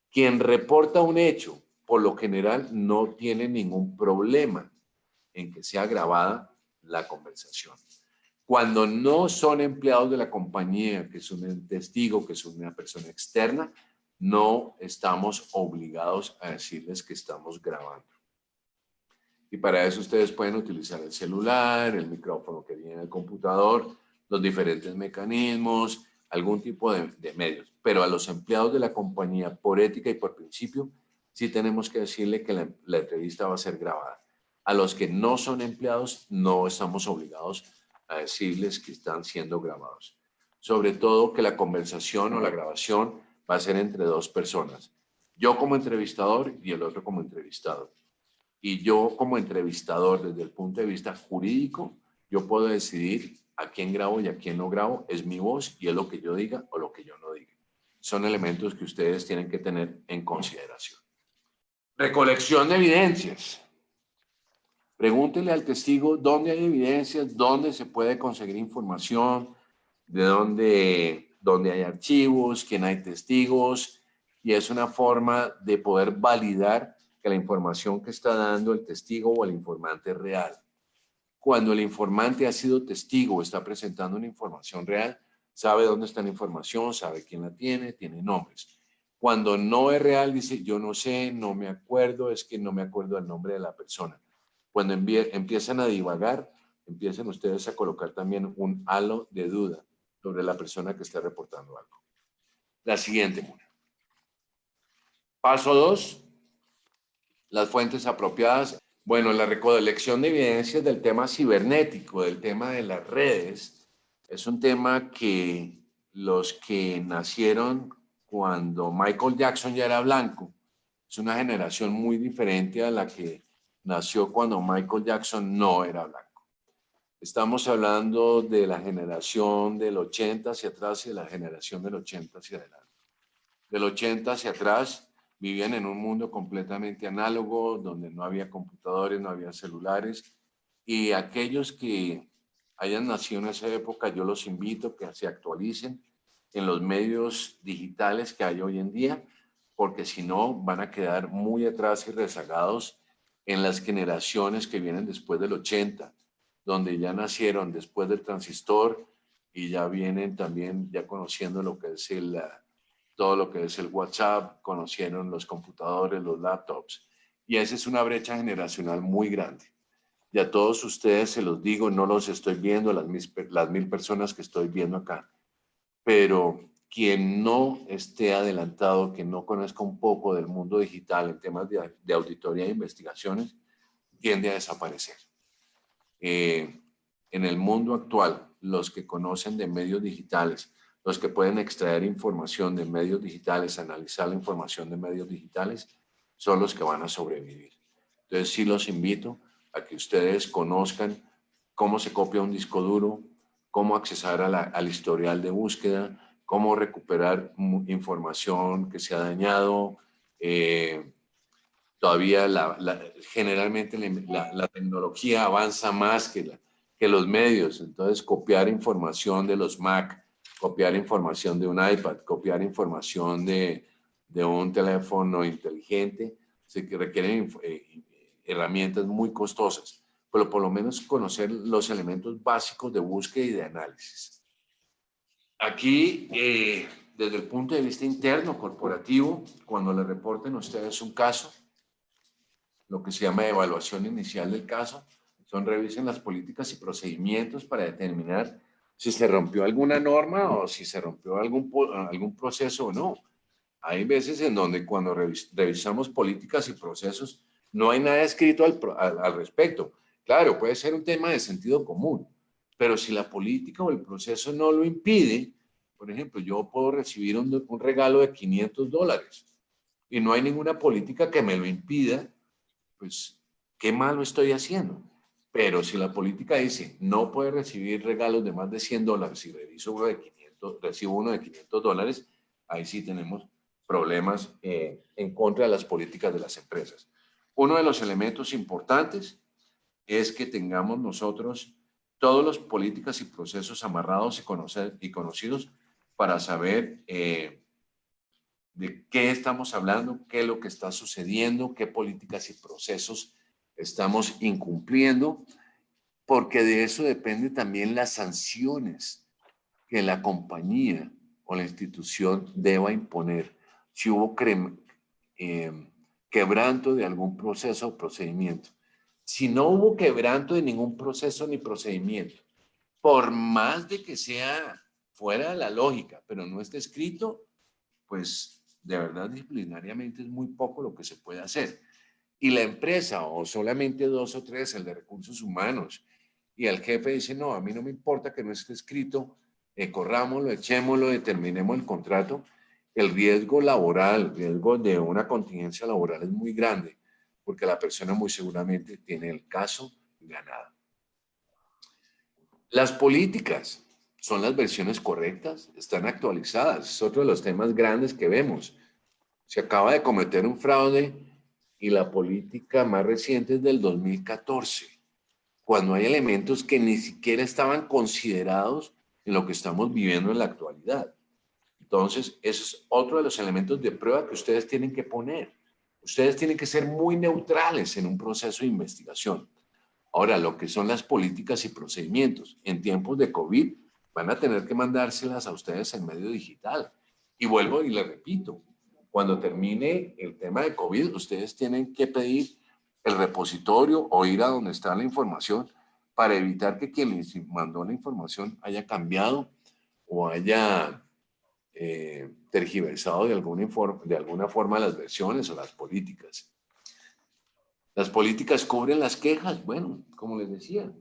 Quien reporta un hecho, por lo general, no tiene ningún problema en que sea grabada la conversación. Cuando no son empleados de la compañía, que es un testigo, que es una persona externa, no estamos obligados a decirles que estamos grabando. Y para eso ustedes pueden utilizar el celular, el micrófono que viene en el computador, los diferentes mecanismos, algún tipo de medios. Pero a los empleados de la compañía, por ética y por principio, sí tenemos que decirle que la entrevista va a ser grabada. A los que no son empleados, no estamos obligados a decirles que están siendo grabados. Sobre todo que la conversación o la grabación va a ser entre dos personas. Yo como entrevistador y el otro como entrevistado. Y yo como entrevistador, desde el punto de vista jurídico, yo puedo decidir a quién grabo y a quién no grabo. Es mi voz y es lo que yo diga o lo que yo no diga. Son elementos que ustedes tienen que tener en consideración. Recolección de evidencias. Pregúntele al testigo dónde hay evidencias, dónde se puede conseguir información, de dónde hay archivos, quién hay testigos, y es una forma de poder validar que la información que está dando el testigo o el informante es real. Cuando el informante ha sido testigo o está presentando una información real, sabe dónde está la información, sabe quién la tiene, tiene nombres. Cuando no es real, dice, yo no sé, no me acuerdo, es que no me acuerdo del nombre de la persona. Cuando empiezan a divagar, empiezan ustedes a colocar también un halo de duda sobre la persona que está reportando algo. La siguiente, Mona. Paso 2, las fuentes apropiadas. Bueno, la recolección de evidencias del tema cibernético, del tema de las redes, es un tema que los que nacieron cuando Michael Jackson ya era blanco, es una generación muy diferente a la que nació cuando Michael Jackson no era blanco. Estamos hablando de la generación del 80 hacia atrás y de la generación del 80 hacia adelante. Del 80 hacia atrás vivían en un mundo completamente análogo, donde no había computadores, no había celulares, y aquellos que hayan nacido en esa época, yo los invito a que se actualicen en los medios digitales que hay hoy en día, porque si no van a quedar muy atrás y rezagados en las generaciones que vienen después del 80, donde ya nacieron después del transistor y ya vienen también ya conociendo lo que es todo lo que es el WhatsApp, conocieron los computadores, los laptops. Y esa es una brecha generacional muy grande. Y a todos ustedes se los digo, no los estoy viendo, las 1000 personas que estoy viendo acá, pero quien no esté adelantado, que no conozca un poco del mundo digital en temas de auditoría e investigaciones, tiende a desaparecer. En el mundo actual, los que conocen de medios digitales, los que pueden extraer información de medios digitales, analizar la información de medios digitales, son los que van a sobrevivir. Entonces sí los invito a que ustedes conozcan cómo se copia un disco duro, cómo accesar al historial de búsqueda, cómo recuperar información que se ha dañado. Todavía generalmente la tecnología avanza más que los medios, entonces copiar información de los Mac, copiar información de un iPad, copiar información de un teléfono inteligente, se requieren herramientas muy costosas, pero por lo menos conocer los elementos básicos de búsqueda y de análisis. Aquí, desde el punto de vista interno, corporativo, cuando le reporten a ustedes un caso, lo que se llama evaluación inicial del caso, revisen las políticas y procedimientos para determinar si se rompió alguna norma o si se rompió algún proceso o no. Hay veces en donde cuando revisamos políticas y procesos no hay nada escrito al respecto. Claro, puede ser un tema de sentido común, pero si la política o el proceso no lo impide, por ejemplo, yo puedo recibir un regalo de $500 y no hay ninguna política que me lo impida, pues, ¿qué malo estoy haciendo? Pero si la política dice, no puede recibir regalos de más de $100 y recibo uno de $500, ahí sí tenemos problemas en contra de las políticas de las empresas. Uno de los elementos importantes es que tengamos nosotros todas las políticas y procesos amarrados y conocidos para saber de qué estamos hablando, qué es lo que está sucediendo, qué políticas y procesos estamos incumpliendo, porque de eso depende también las sanciones que la compañía o la institución deba imponer. Si hubo quebranto de algún proceso o procedimiento. Si no hubo quebranto de ningún proceso ni procedimiento, por más de que sea fuera de la lógica, pero no esté escrito, pues de verdad disciplinariamente es muy poco lo que se puede hacer. Y la empresa, o solamente 2 o 3, el de recursos humanos, y el jefe dice, no, a mí no me importa que no esté escrito, corrámoslo, echémoslo, determinemos el contrato, el riesgo laboral, el riesgo de una contingencia laboral es muy grande, porque la persona muy seguramente tiene el caso ganado. Las políticas son las versiones correctas, están actualizadas, es otro de los temas grandes que vemos. Se acaba de cometer un fraude y la política más reciente es del 2014, cuando hay elementos que ni siquiera estaban considerados en lo que estamos viviendo en la actualidad. Entonces, ese es otro de los elementos de prueba que ustedes tienen que poner. Ustedes tienen que ser muy neutrales en un proceso de investigación. Ahora, lo que son las políticas y procedimientos en tiempos de COVID, van a tener que mandárselas a ustedes en medio digital. Y vuelvo y les repito, cuando termine el tema de COVID, ustedes tienen que pedir el repositorio o ir a donde está la información para evitar que quien les mandó la información haya cambiado o haya tergiversado de alguna forma las versiones o las políticas. Las políticas cubren las quejas. Bueno, como les decía,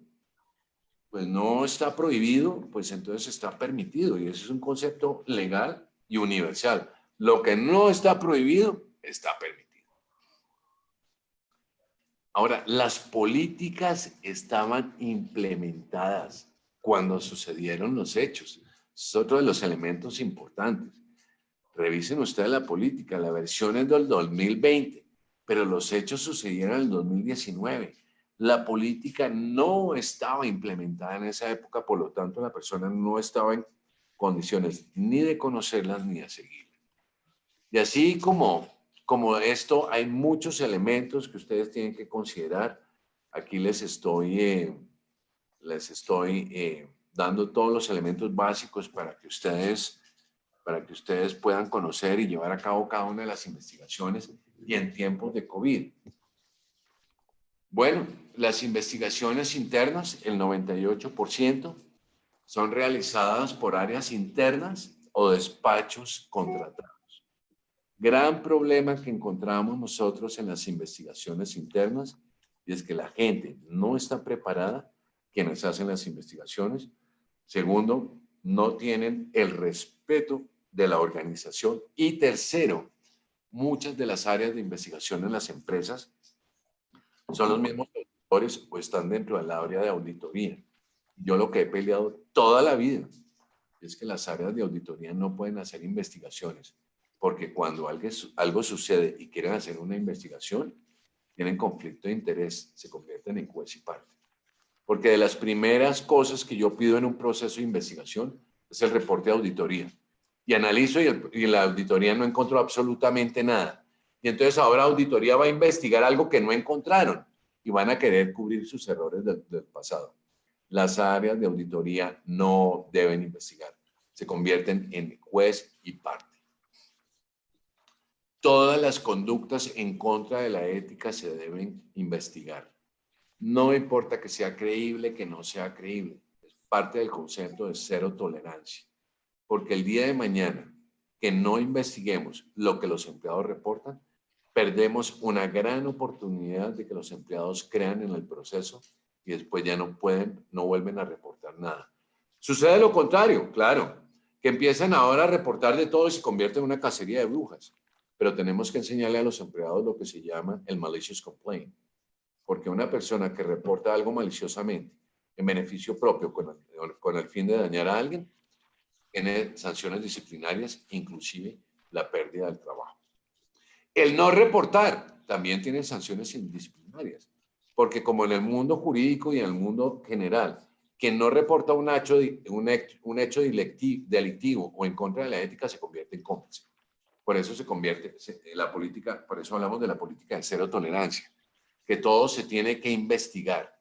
pues no está prohibido, pues entonces está permitido. Y ese es un concepto legal y universal. Lo que no está prohibido, está permitido. Ahora, las políticas estaban implementadas cuando sucedieron los hechos. Es otro de los elementos importantes. Revisen ustedes la política, la versión es del 2020, pero los hechos sucedieron en el 2019. La política no estaba implementada en esa época, por lo tanto la persona no estaba en condiciones ni de conocerlas ni de seguirlas. Y así como esto, hay muchos elementos que ustedes tienen que considerar. Aquí les estoy dando todos los elementos básicos para que ustedes puedan conocer y llevar a cabo cada una de las investigaciones y en tiempos de COVID. Bueno, las investigaciones internas, el 98%, son realizadas por áreas internas o despachos contratados. Gran problema que encontramos nosotros en las investigaciones internas y es que la gente no está preparada, quienes hacen las investigaciones. Segundo, no tienen el respeto de la organización. Y tercero, muchas de las áreas de investigación en las empresas son los mismos auditores o están dentro del área de auditoría. Yo lo que he peleado toda la vida es que las áreas de auditoría no pueden hacer investigaciones, porque cuando algo sucede y quieren hacer una investigación, tienen conflicto de interés, se convierten en juez y parte. Porque de las primeras cosas que yo pido en un proceso de investigación es el reporte de auditoría. Y analizo y la auditoría no encontró absolutamente nada. Y entonces ahora auditoría va a investigar algo que no encontraron y van a querer cubrir sus errores del pasado. Las áreas de auditoría no deben investigar. Se convierten en juez y parte. Todas las conductas en contra de la ética se deben investigar. No importa que sea creíble, que no sea creíble. Es parte del concepto de cero tolerancia. Porque el día de mañana que no investiguemos lo que los empleados reportan, perdemos una gran oportunidad de que los empleados crean en el proceso y después ya no vuelven a reportar nada. Sucede lo contrario, claro, que empiezan ahora a reportar de todo y se convierte en una cacería de brujas. Pero tenemos que enseñarle a los empleados lo que se llama el malicious complaint. Porque una persona que reporta algo maliciosamente en beneficio propio con el fin de dañar a alguien, tiene sanciones disciplinarias, inclusive la pérdida del trabajo. El no reportar también tiene sanciones disciplinarias, porque como en el mundo jurídico y en el mundo general, quien no reporta un hecho delictivo o en contra de la ética se convierte en cómplice. Por eso por eso hablamos de la política de cero tolerancia, que todo se tiene que investigar,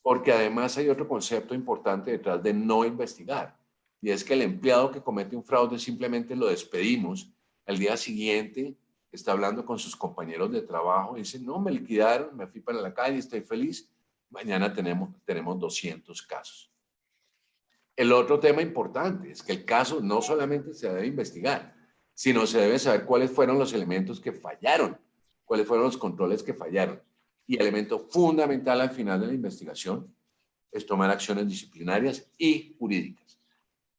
porque además hay otro concepto importante detrás de no investigar, y es que el empleado que comete un fraude simplemente lo despedimos. Al día siguiente está hablando con sus compañeros de trabajo y dice, no, me liquidaron, me fui para la calle, estoy feliz. Mañana tenemos 200 casos. El otro tema importante es que el caso no solamente se debe investigar, sino se debe saber cuáles fueron los elementos que fallaron, cuáles fueron los controles que fallaron. Y el elemento fundamental al final de la investigación es tomar acciones disciplinarias y jurídicas.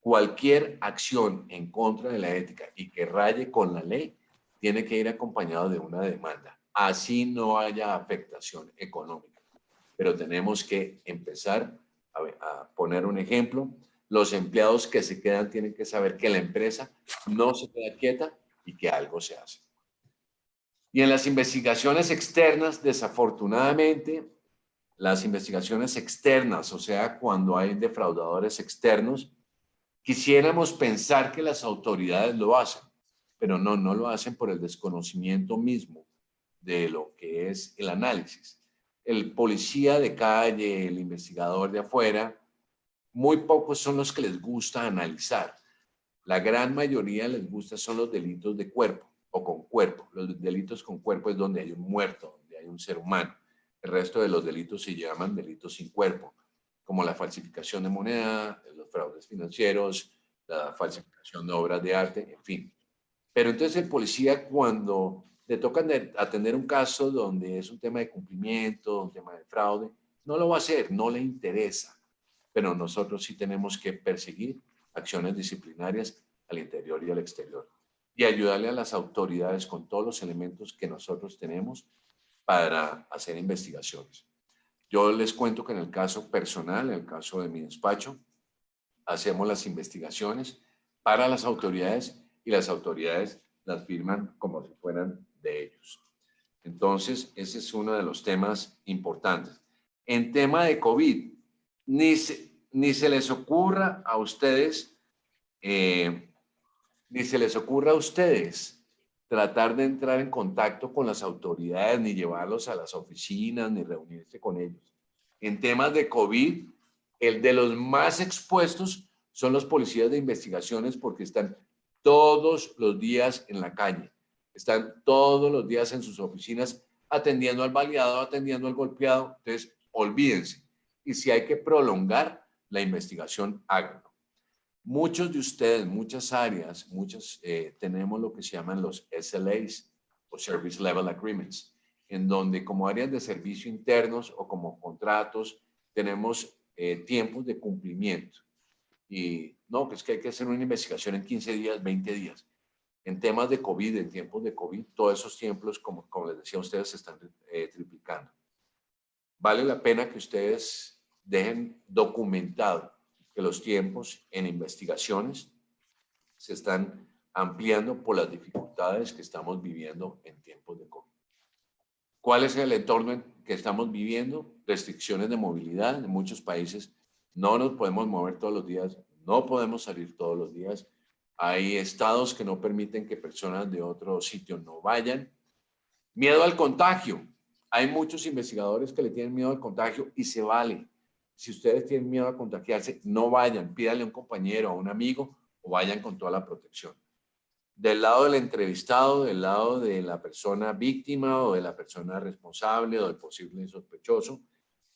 Cualquier acción en contra de la ética y que raye con la ley tiene que ir acompañado de una demanda. Así no haya afectación económica. Pero tenemos que empezar a poner un ejemplo. Los empleados que se quedan tienen que saber que la empresa no se queda quieta y que algo se hace. Y en las investigaciones externas, desafortunadamente, las investigaciones externas, o sea, cuando hay defraudadores externos, quisiéramos pensar que las autoridades lo hacen, pero no lo hacen por el desconocimiento mismo de lo que es el análisis. El policía de calle, el investigador de afuera, muy pocos son los que les gusta analizar. La gran mayoría les gusta son los delitos de cuerpo o con cuerpo. Los delitos con cuerpo es donde hay un muerto, donde hay un ser humano. El resto de los delitos se llaman delitos sin cuerpo, como la falsificación de moneda, los fraudes financieros, la falsificación de obras de arte, en fin. Pero entonces el policía, cuando le toca atender un caso donde es un tema de cumplimiento, un tema de fraude, no lo va a hacer, no le interesa. Pero nosotros sí tenemos que perseguir acciones disciplinarias al interior y al exterior y ayudarle a las autoridades con todos los elementos que nosotros tenemos para hacer investigaciones. Yo les cuento que en el caso personal, en el caso de mi despacho, hacemos las investigaciones para las autoridades y las autoridades las firman como si fueran de ellos. Entonces, ese es uno de los temas importantes. En tema de COVID, ni se les ocurra a ustedes, tratar de entrar en contacto con las autoridades, ni llevarlos a las oficinas, ni reunirse con ellos. En temas de COVID, el de los más expuestos son los policías de investigaciones porque están todos los días en la calle, están todos los días en sus oficinas atendiendo al baleado, atendiendo al golpeado. Entonces, olvídense. Y si hay que prolongar la investigación, háganlo. Muchos de ustedes, muchas áreas, tenemos lo que se llaman los SLAs o Service Level Agreements, en donde como áreas de servicio internos o como contratos tenemos tiempos de cumplimiento. Y no, pues que hay que hacer una investigación en 15 días, 20 días. En temas de COVID, en tiempos de COVID, todos esos tiempos, como les decía a ustedes, se están triplicando. Vale la pena que ustedes dejen documentado que los tiempos en investigaciones se están ampliando por las dificultades que estamos viviendo en tiempos de COVID. ¿Cuál es el entorno en que estamos viviendo? Restricciones de movilidad. En muchos países no nos podemos mover todos los días, no podemos salir todos los días. Hay estados que no permiten que personas de otro sitio no vayan. Miedo al contagio. Hay muchos investigadores que le tienen miedo al contagio y se vale. Si ustedes tienen miedo a contagiarse, no vayan, pídanle a un compañero, a un amigo o vayan con toda la protección. Del lado del entrevistado, del lado de la persona víctima o de la persona responsable o del posible sospechoso,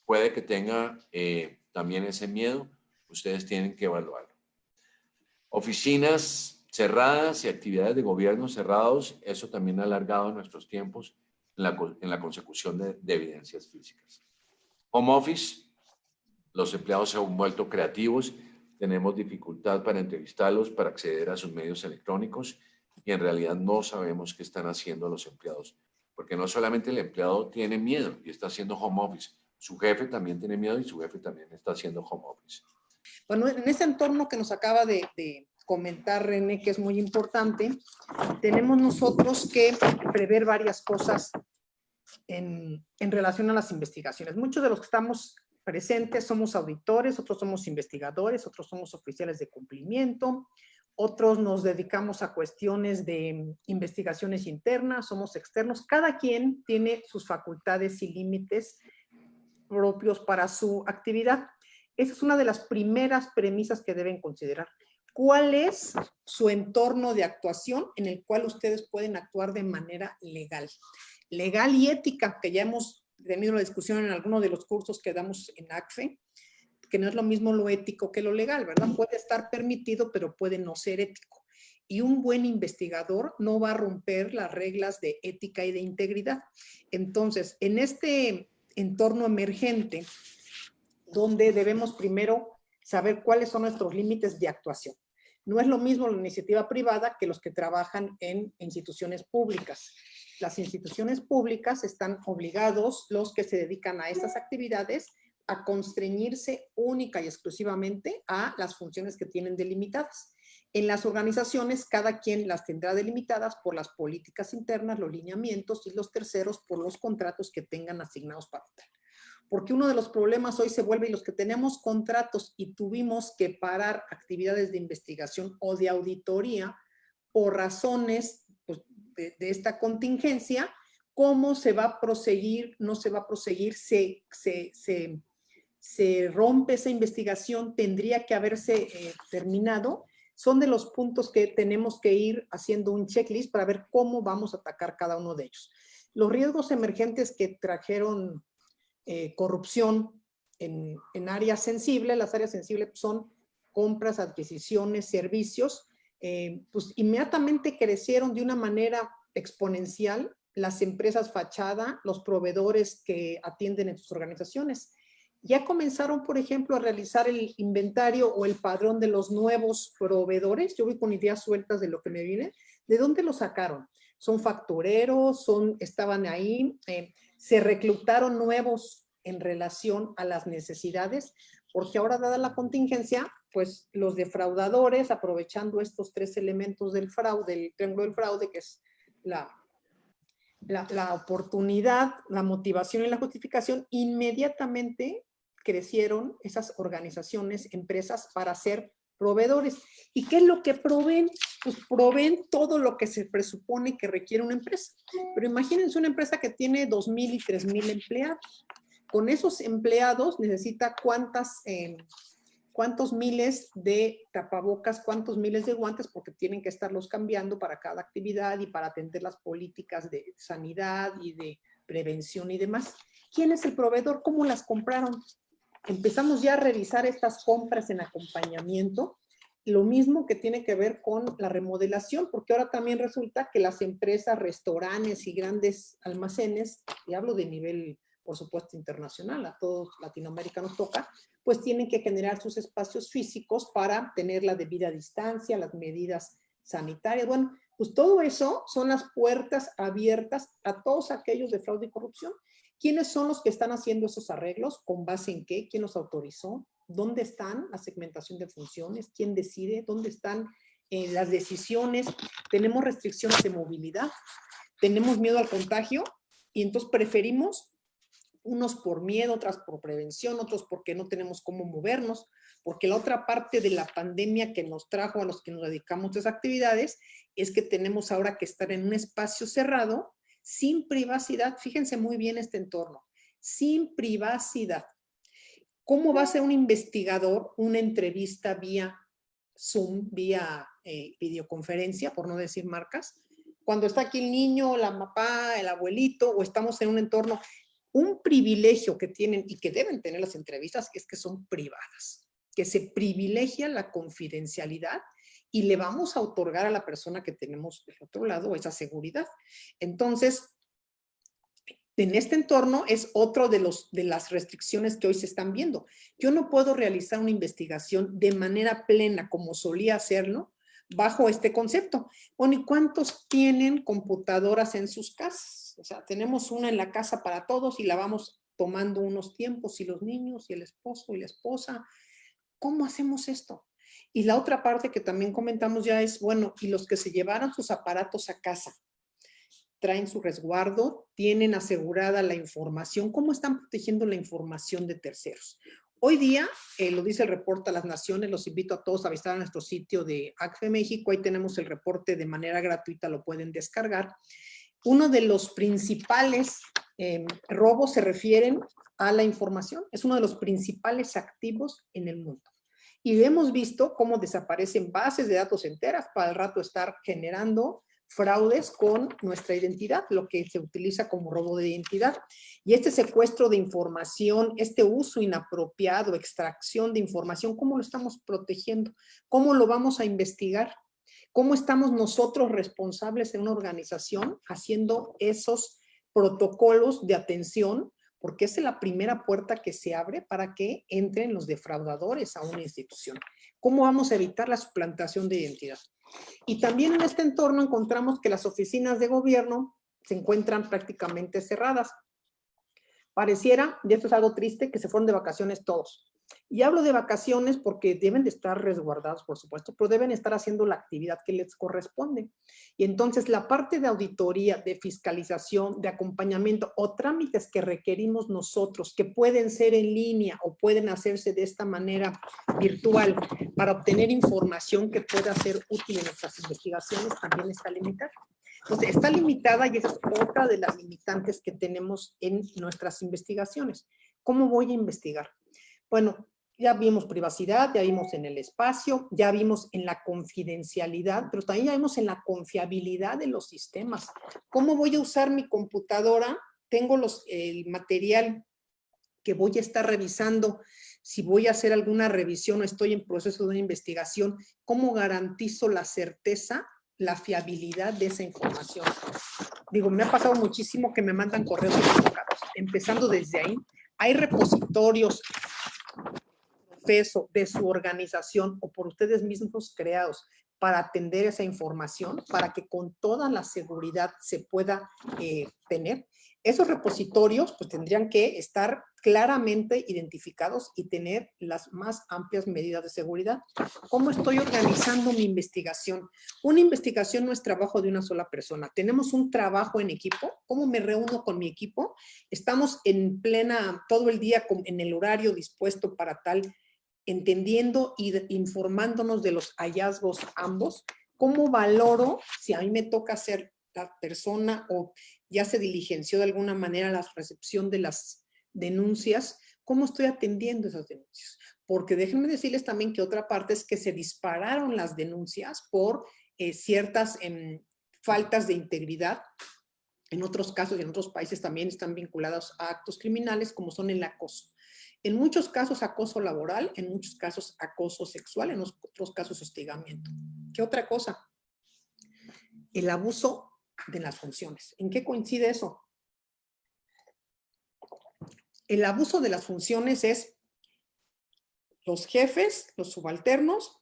puede que tenga también ese miedo, ustedes tienen que evaluarlo. Oficinas cerradas y actividades de gobierno cerrados, eso también ha alargado nuestros tiempos en la consecución de evidencias físicas. Home office, los empleados se han vuelto creativos, tenemos dificultad para entrevistarlos, para acceder a sus medios electrónicos y en realidad no sabemos qué están haciendo los empleados, porque no solamente el empleado tiene miedo y está haciendo home office, su jefe también tiene miedo y su jefe también está haciendo home office. Bueno, en ese entorno que nos acaba de comentar René, que es muy importante, tenemos nosotros que prever varias cosas en relación a las investigaciones. Muchos de los que estamos presentes somos auditores, otros somos investigadores, otros somos oficiales de cumplimiento, otros nos dedicamos a cuestiones de investigaciones internas, somos externos. Cada quien tiene sus facultades y límites propios para su actividad. Esa es una de las primeras premisas que deben considerar. ¿Cuál es su entorno de actuación en el cual ustedes pueden actuar de manera legal? Legal y ética, que ya hemos tenido una discusión en algunos de los cursos que damos en ACFE, que no es lo mismo lo ético que lo legal, ¿verdad? Puede estar permitido, pero puede no ser ético. Y un buen investigador no va a romper las reglas de ética y de integridad. Entonces, en este entorno emergente, donde debemos primero saber cuáles son nuestros límites de actuación. No es lo mismo la iniciativa privada que los que trabajan en instituciones públicas. Las instituciones públicas están obligados, los que se dedican a estas actividades, a constreñirse única y exclusivamente a las funciones que tienen delimitadas. En las organizaciones, cada quien las tendrá delimitadas por las políticas internas, los lineamientos, y los terceros por los contratos que tengan asignados para tal. Porque uno de los problemas hoy se vuelve, y los que tenemos contratos y tuvimos que parar actividades de investigación o de auditoría por razones pues, de esta contingencia, ¿cómo se va a proseguir? No se va a proseguir, se rompe esa investigación, tendría que haberse terminado. Son de los puntos que tenemos que ir haciendo un checklist para ver cómo vamos a atacar cada uno de ellos. Los riesgos emergentes que trajeron corrupción en áreas sensibles, las áreas sensibles son compras, adquisiciones, servicios, pues inmediatamente crecieron de una manera exponencial las empresas fachada, los proveedores que atienden en sus organizaciones. Ya comenzaron, por ejemplo, a realizar el inventario o el padrón de los nuevos proveedores. Yo voy con ideas sueltas de lo que me viene. ¿De dónde lo sacaron? ¿Son factureros? ¿Estaban ahí? ¿Se reclutaron nuevos en relación a las necesidades? Porque ahora, dada la contingencia, pues los defraudadores, aprovechando estos tres elementos del fraude, del triángulo del fraude, que es la oportunidad, la motivación y la justificación, inmediatamente crecieron esas organizaciones, empresas para ser proveedores. ¿Y qué es lo que proveen? Pues proveen todo lo que se presupone que requiere una empresa. Pero imagínense una empresa que tiene 2,000 y 3,000 empleados. Con esos empleados necesita cuántos miles de tapabocas, cuántos miles de guantes, porque tienen que estarlos cambiando para cada actividad y para atender las políticas de sanidad y de prevención y demás. ¿Quién es el proveedor? ¿Cómo las compraron? Empezamos ya a revisar estas compras en acompañamiento, lo mismo que tiene que ver con la remodelación, porque ahora también resulta que las empresas, restaurantes y grandes almacenes, y hablo de nivel, por supuesto, internacional, a todos Latinoamérica nos toca, pues tienen que generar sus espacios físicos para tener la debida distancia, las medidas sanitarias. Bueno, pues todo eso son las puertas abiertas a todos aquellos de fraude y corrupción. ¿Quiénes son los que están haciendo esos arreglos? ¿Con base en qué? ¿Quién los autorizó? ¿Dónde están la segmentación de funciones? ¿Quién decide? ¿Dónde están las decisiones? ¿Tenemos restricciones de movilidad? ¿Tenemos miedo al contagio? Y entonces preferimos, unos por miedo, otras por prevención, otros porque no tenemos cómo movernos, porque la otra parte de la pandemia que nos trajo a los que nos dedicamos a esas actividades es que tenemos ahora que estar en un espacio cerrado, sin privacidad. Fíjense muy bien este entorno, sin privacidad. ¿Cómo va a ser un investigador una entrevista vía Zoom, vía videoconferencia, por no decir marcas, cuando está aquí el niño, la papá, el abuelito, o estamos en un entorno? Un privilegio que tienen y que deben tener las entrevistas es que son privadas, que se privilegia la confidencialidad y le vamos a otorgar a la persona que tenemos del otro lado esa seguridad. Entonces, en este entorno es otro de las restricciones que hoy se están viendo. Yo no puedo realizar una investigación de manera plena como solía hacerlo bajo este concepto. Bueno, ¿y cuántos tienen computadoras en sus casas? O sea, tenemos una en la casa para todos y la vamos tomando unos tiempos, y los niños, y el esposo, y la esposa. ¿Cómo hacemos esto? Y la otra parte que también comentamos ya es, bueno, y los que se llevaron sus aparatos a casa, traen su resguardo, tienen asegurada la información. ¿Cómo están protegiendo la información de terceros? Hoy día, lo dice el reporte a las naciones, los invito a todos a visitar nuestro sitio de ACFE México, ahí tenemos el reporte de manera gratuita, lo pueden descargar. Uno de los principales robos se refieren a la información, es uno de los principales activos en el mundo. Y hemos visto cómo desaparecen bases de datos enteras para al rato estar generando fraudes con nuestra identidad, lo que se utiliza como robo de identidad. Y este secuestro de información, este uso inapropiado, extracción de información, ¿cómo lo estamos protegiendo? ¿Cómo lo vamos a investigar? ¿Cómo estamos nosotros responsables en una organización haciendo esos protocolos de atención? Porque esa es la primera puerta que se abre para que entren los defraudadores a una institución. ¿Cómo vamos a evitar la suplantación de identidad? Y también en este entorno encontramos que las oficinas de gobierno se encuentran prácticamente cerradas. Pareciera, y esto es algo triste, que se fueron de vacaciones todos. Y hablo de vacaciones porque deben de estar resguardados, por supuesto, pero deben estar haciendo la actividad que les corresponde. Y entonces la parte de auditoría, de fiscalización, de acompañamiento o trámites que requerimos nosotros, que pueden ser en línea o pueden hacerse de esta manera virtual para obtener información que pueda ser útil en nuestras investigaciones, también está limitada. Entonces, está limitada y esa es otra de las limitantes que tenemos en nuestras investigaciones. ¿Cómo voy a investigar? Bueno, ya vimos privacidad, ya vimos en el espacio, ya vimos en la confidencialidad, pero también ya vimos en la confiabilidad de los sistemas. ¿Cómo voy a usar mi computadora? Tengo el material que voy a estar revisando. Si voy a hacer alguna revisión o estoy en proceso de una investigación, ¿cómo garantizo la certeza, la fiabilidad de esa información? Digo, me ha pasado muchísimo que me mandan correos equivocados. Empezando desde ahí, hay repositorios de su organización o por ustedes mismos creados para atender esa información, para que con toda la seguridad se pueda tener. Esos repositorios pues tendrían que estar claramente identificados y tener las más amplias medidas de seguridad. ¿Cómo estoy organizando mi investigación? Una investigación no es trabajo de una sola persona. Tenemos un trabajo en equipo. ¿Cómo me reúno con mi equipo? Estamos en plena, todo el día en el horario dispuesto para tal, entendiendo y informándonos de los hallazgos ambos. ¿Cómo valoro si a mí me toca ser la persona o ya se diligenció de alguna manera la recepción de las denuncias? ¿Cómo estoy atendiendo esas denuncias? Porque déjenme decirles también que otra parte es que se dispararon las denuncias por ciertas faltas de integridad. En otros casos y en otros países también están vinculados a actos criminales como son el acoso. En muchos casos acoso laboral, en muchos casos acoso sexual, en otros casos hostigamiento. ¿Qué otra cosa? El abuso de las funciones. ¿En qué coincide eso? El abuso de las funciones es los jefes, los subalternos,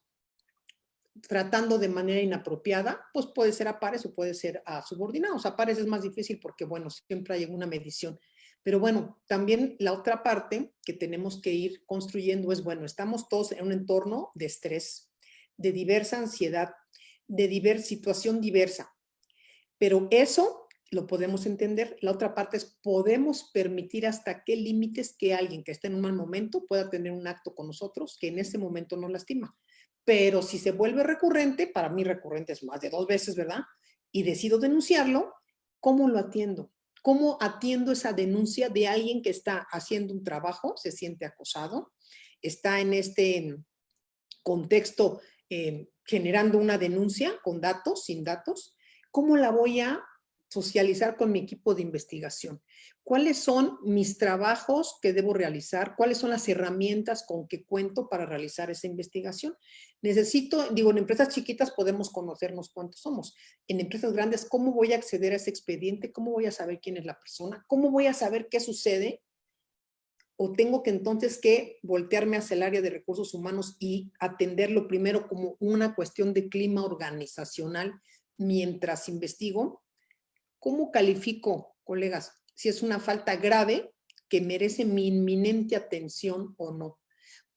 tratando de manera inapropiada, pues puede ser a pares o puede ser a subordinados. A pares es más difícil porque, bueno, siempre hay una medición. Pero bueno, también la otra parte que tenemos que ir construyendo es, bueno, estamos todos en un entorno de estrés, de diversa ansiedad, de situación diversa. Pero eso lo podemos entender. La otra parte es, podemos permitir hasta qué límites que alguien que esté en un mal momento pueda tener un acto con nosotros que en ese momento nos lastima. Pero si se vuelve recurrente, para mí recurrente es más de 2 veces, ¿verdad? Y decido denunciarlo, ¿cómo lo atiendo? ¿Cómo atiendo esa denuncia de alguien que está haciendo un trabajo, se siente acosado, está en este contexto generando una denuncia con datos, sin datos? ¿Cómo la voy a socializar con mi equipo de investigación? ¿Cuáles son mis trabajos que debo realizar? ¿Cuáles son las herramientas con que cuento para realizar esa investigación? Necesito, digo, en empresas chiquitas podemos conocernos cuántos somos. En empresas grandes, ¿cómo voy a acceder a ese expediente? ¿Cómo voy a saber quién es la persona? ¿Cómo voy a saber qué sucede? ¿O tengo que entonces que voltearme hacia el área de recursos humanos y atenderlo primero como una cuestión de clima organizacional mientras investigo? ¿Cómo califico, colegas, si es una falta grave que merece mi inminente atención o no?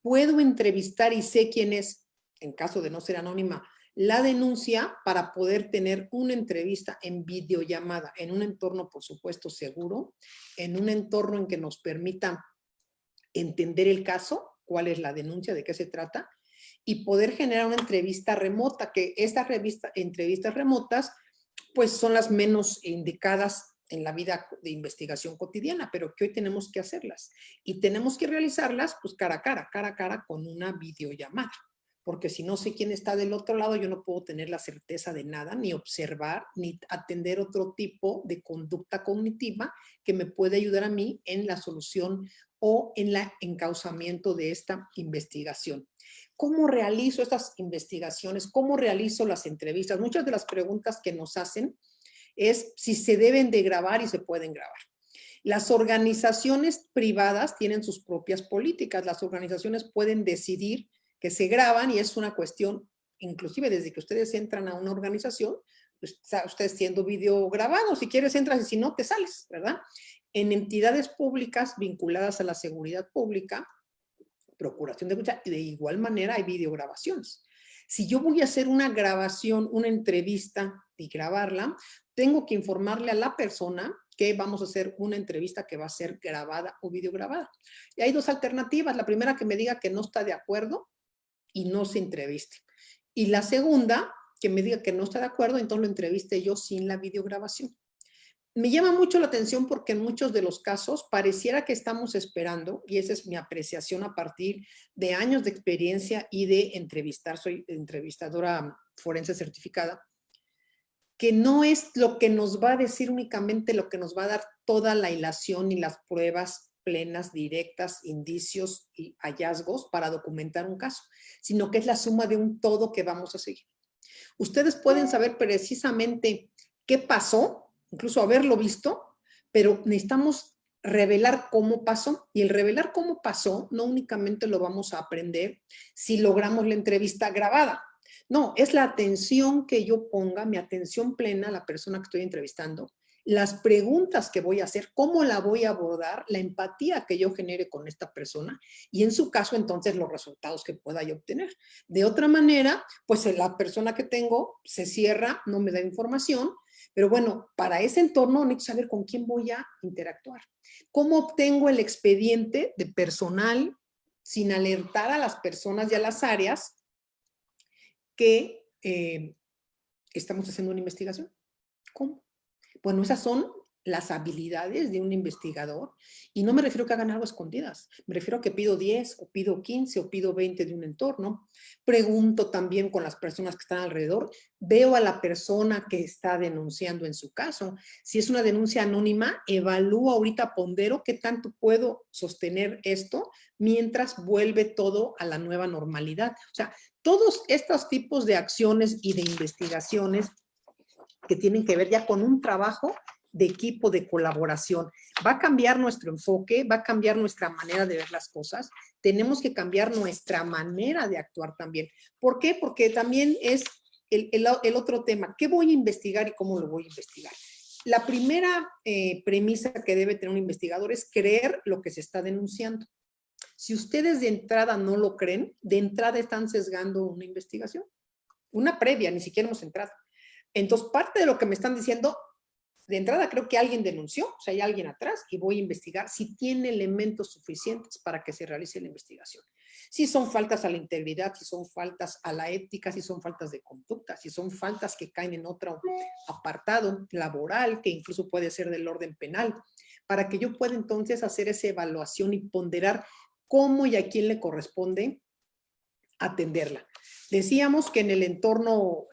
¿Puedo entrevistar y sé quién es, en caso de no ser anónima, la denuncia para poder tener una entrevista en videollamada, en un entorno, por supuesto, seguro, en un entorno en que nos permita entender el caso, cuál es la denuncia, de qué se trata, y poder generar una entrevista remota, que estas entrevistas remotas pues son las menos indicadas en la vida de investigación cotidiana, pero que hoy tenemos que hacerlas. Y tenemos que realizarlas pues cara a cara con una videollamada. Porque si no sé quién está del otro lado, yo no puedo tener la certeza de nada, ni observar, ni atender otro tipo de conducta cognitiva que me puede ayudar a mí en la solución o en el encauzamiento de esta investigación. ¿Cómo realizo estas investigaciones? ¿Cómo realizo las entrevistas? Muchas de las preguntas que nos hacen es si se deben de grabar y se pueden grabar. Las organizaciones privadas tienen sus propias políticas. Las organizaciones pueden decidir que se graban y es una cuestión, inclusive desde que ustedes entran a una organización, pues, ustedes siendo video grabado, si quieres entras y si no, te sales, ¿verdad? En entidades públicas vinculadas a la seguridad pública, procuración de escucha, y de igual manera hay videograbaciones. Si yo voy a hacer una grabación, una entrevista y grabarla, tengo que informarle a la persona que vamos a hacer una entrevista que va a ser grabada o videograbada. Y hay dos alternativas. La primera, que me diga que no está de acuerdo y no se entreviste. Y la segunda, que me diga que no está de acuerdo, entonces lo entreviste yo sin la videograbación. Me llama mucho la atención porque en muchos de los casos pareciera que estamos esperando, y esa es mi apreciación a partir de años de experiencia y de entrevistar, soy entrevistadora forense certificada, que no es lo que nos va a decir únicamente lo que nos va a dar toda la hilación y las pruebas plenas, directas, indicios y hallazgos para documentar un caso, sino que es la suma de un todo que vamos a seguir. Ustedes pueden saber precisamente qué pasó, incluso haberlo visto, pero necesitamos revelar cómo pasó. Y el revelar cómo pasó no únicamente lo vamos a aprender si logramos la entrevista grabada. No, es la atención que yo ponga, mi atención plena a la persona que estoy entrevistando, las preguntas que voy a hacer, cómo la voy a abordar, la empatía que yo genere con esta persona y en su caso entonces los resultados que pueda yo obtener. De otra manera, pues la persona que tengo se cierra, no me da información, pero bueno, para ese entorno necesito saber con quién voy a interactuar. ¿Cómo obtengo el expediente de personal sin alertar a las personas y a las áreas que estamos haciendo una investigación? ¿Cómo? Bueno, esas son las habilidades de un investigador y no me refiero a que hagan algo escondidas, me refiero a que pido 10 o pido 15 o pido 20 de un entorno, pregunto también con las personas que están alrededor, veo a la persona que está denunciando en su caso, si es una denuncia anónima, evalúo ahorita, pondero qué tanto puedo sostener esto mientras vuelve todo a la nueva normalidad. O sea, todos estos tipos de acciones y de investigaciones que tienen que ver ya con un trabajo de equipo, de colaboración. Va a cambiar nuestro enfoque, va a cambiar nuestra manera de ver las cosas. Tenemos que cambiar nuestra manera de actuar también. ¿Por qué? Porque también es el otro tema. ¿Qué voy a investigar y cómo lo voy a investigar? La primera premisa que debe tener un investigador es creer lo que se está denunciando. Si ustedes de entrada no lo creen, de entrada están sesgando una investigación. Una previa, ni siquiera hemos entrado. Entonces, parte de lo que me están diciendo, de entrada creo que alguien denunció, o sea, hay alguien atrás y voy a investigar si tiene elementos suficientes para que se realice la investigación. Si son faltas a la integridad, si son faltas a la ética, si son faltas de conducta, si son faltas que caen en otro apartado laboral, que incluso puede ser del orden penal, para que yo pueda entonces hacer esa evaluación y ponderar cómo y a quién le corresponde atenderla. Decíamos que en el entorno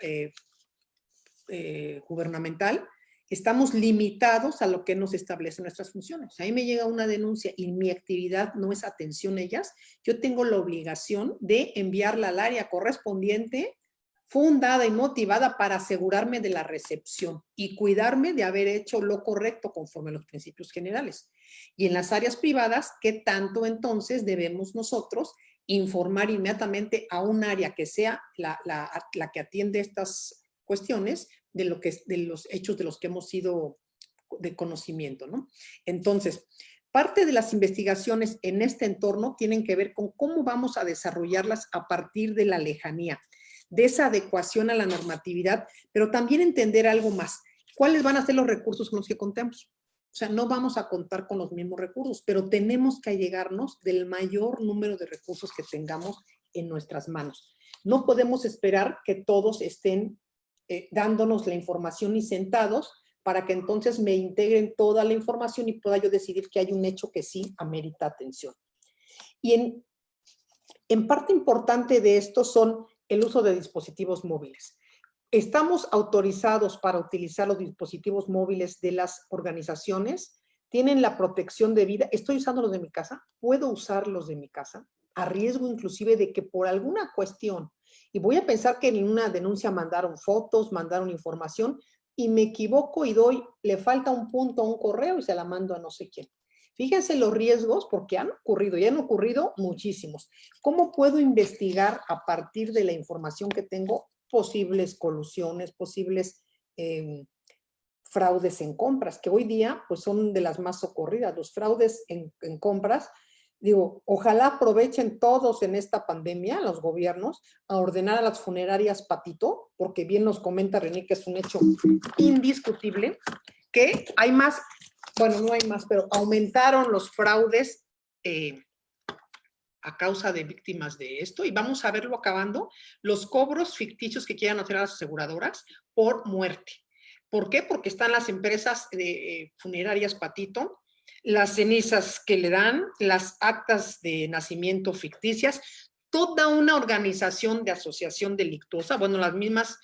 gubernamental, estamos limitados a lo que nos establece nuestras funciones. A mí me llega una denuncia y mi actividad no es atención a ellas, yo tengo la obligación de enviarla al área correspondiente, fundada y motivada para asegurarme de la recepción y cuidarme de haber hecho lo correcto conforme a los principios generales. Y en las áreas privadas, ¿qué tanto entonces debemos nosotros informar inmediatamente a un área que sea la que atiende estas cuestiones de los hechos de los que hemos sido de conocimiento, ¿no? Entonces, parte de las investigaciones en este entorno tienen que ver con cómo vamos a desarrollarlas a partir de la lejanía, de esa adecuación a la normatividad, pero también entender algo más. ¿Cuáles van a ser los recursos con los que contemos? O sea, no vamos a contar con los mismos recursos, pero tenemos que allegarnos del mayor número de recursos que tengamos en nuestras manos. No podemos esperar que todos estén dándonos la información y sentados para que entonces me integren toda la información y pueda yo decidir que hay un hecho que sí amerita atención. Y en parte importante de esto son el uso de dispositivos móviles. Estamos autorizados para utilizar los dispositivos móviles de las organizaciones, tienen la protección de vida. ¿Estoy usando los de mi casa? ¿Puedo usarlos de mi casa? A riesgo inclusive de que por alguna cuestión, y voy a pensar que en una denuncia mandaron fotos, mandaron información, y me equivoco y le falta un punto a un correo y se la mando a no sé quién. Fíjense los riesgos porque han ocurrido, y han ocurrido muchísimos. ¿Cómo puedo investigar a partir de la información que tengo posibles colusiones, posibles fraudes en compras, que hoy día pues son de las más socorridas? Los fraudes en compras Digo, ojalá aprovechen todos en esta pandemia, los gobiernos, a ordenar a las funerarias patito, porque bien nos comenta René que es un hecho indiscutible, que hay más, bueno, no hay más, pero aumentaron los fraudes a causa de víctimas de esto, y vamos a verlo acabando, los cobros ficticios que quieran hacer a las aseguradoras por muerte. ¿Por qué? Porque están las empresas funerarias patito, las cenizas que le dan, las actas de nacimiento ficticias, toda una organización de asociación delictuosa, bueno, las mismas,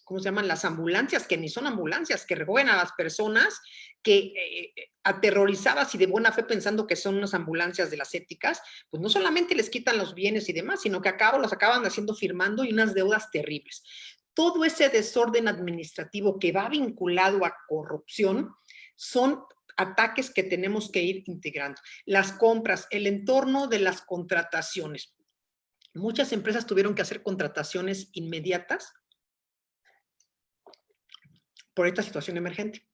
¿cómo se llaman? Las ambulancias, que ni son ambulancias, que recogen a las personas, que aterrorizadas y de buena fe pensando que son unas ambulancias de las éticas, pues no solamente les quitan los bienes y demás, sino que los acaban haciendo firmando y unas deudas terribles. Todo ese desorden administrativo que va vinculado a corrupción son ataques que tenemos que ir integrando. Las compras, el entorno de las contrataciones. Muchas empresas tuvieron que hacer contrataciones inmediatas por esta situación emergente.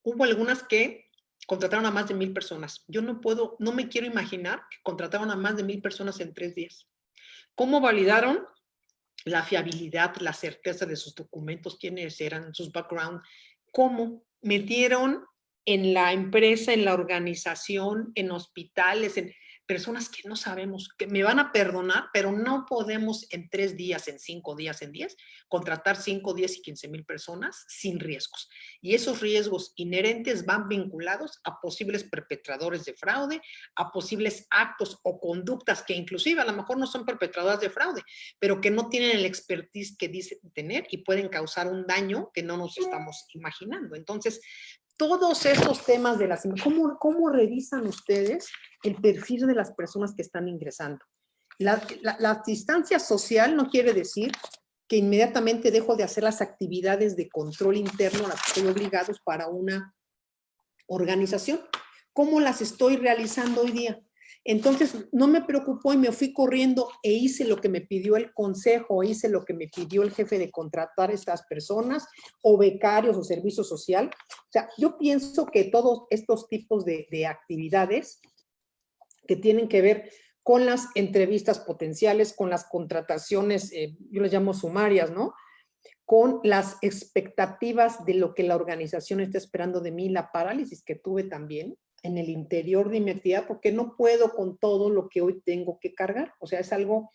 Hubo algunas que contrataron a más de 1,000 personas. Yo no me quiero imaginar que contrataron a más de 1,000 personas en 3 días. ¿Cómo validaron la fiabilidad, la certeza de sus documentos, quiénes eran, sus background? ¿Cómo metieron en la empresa, en la organización, en hospitales, en personas que no sabemos, que me van a perdonar, pero no podemos en 3 días, en 5 días, en 10, contratar 5, 10 y 15,000 personas sin riesgos. Y esos riesgos inherentes van vinculados a posibles perpetradores de fraude, a posibles actos o conductas que inclusive a lo mejor no son perpetradoras de fraude, pero que no tienen el expertise que dicen tener y pueden causar un daño que no nos estamos imaginando. Entonces, todos estos temas de las... ¿Cómo revisan ustedes el perfil de las personas que están ingresando? La distancia social no quiere decir que inmediatamente dejo de hacer las actividades de control interno a las que estoy obligados para una organización. ¿Cómo las estoy realizando hoy día? Entonces, no me preocupó y me fui corriendo e hice lo que me pidió el consejo, hice lo que me pidió el jefe de contratar a estas personas, o becarios o servicio social. O sea, yo pienso que todos estos tipos de actividades que tienen que ver con las entrevistas potenciales, con las contrataciones, yo les llamo sumarias, ¿no? Con las expectativas de lo que la organización está esperando de mí, la parálisis que tuve también en el interior de mi actividad, porque no puedo con todo lo que hoy tengo que cargar. O sea, es algo,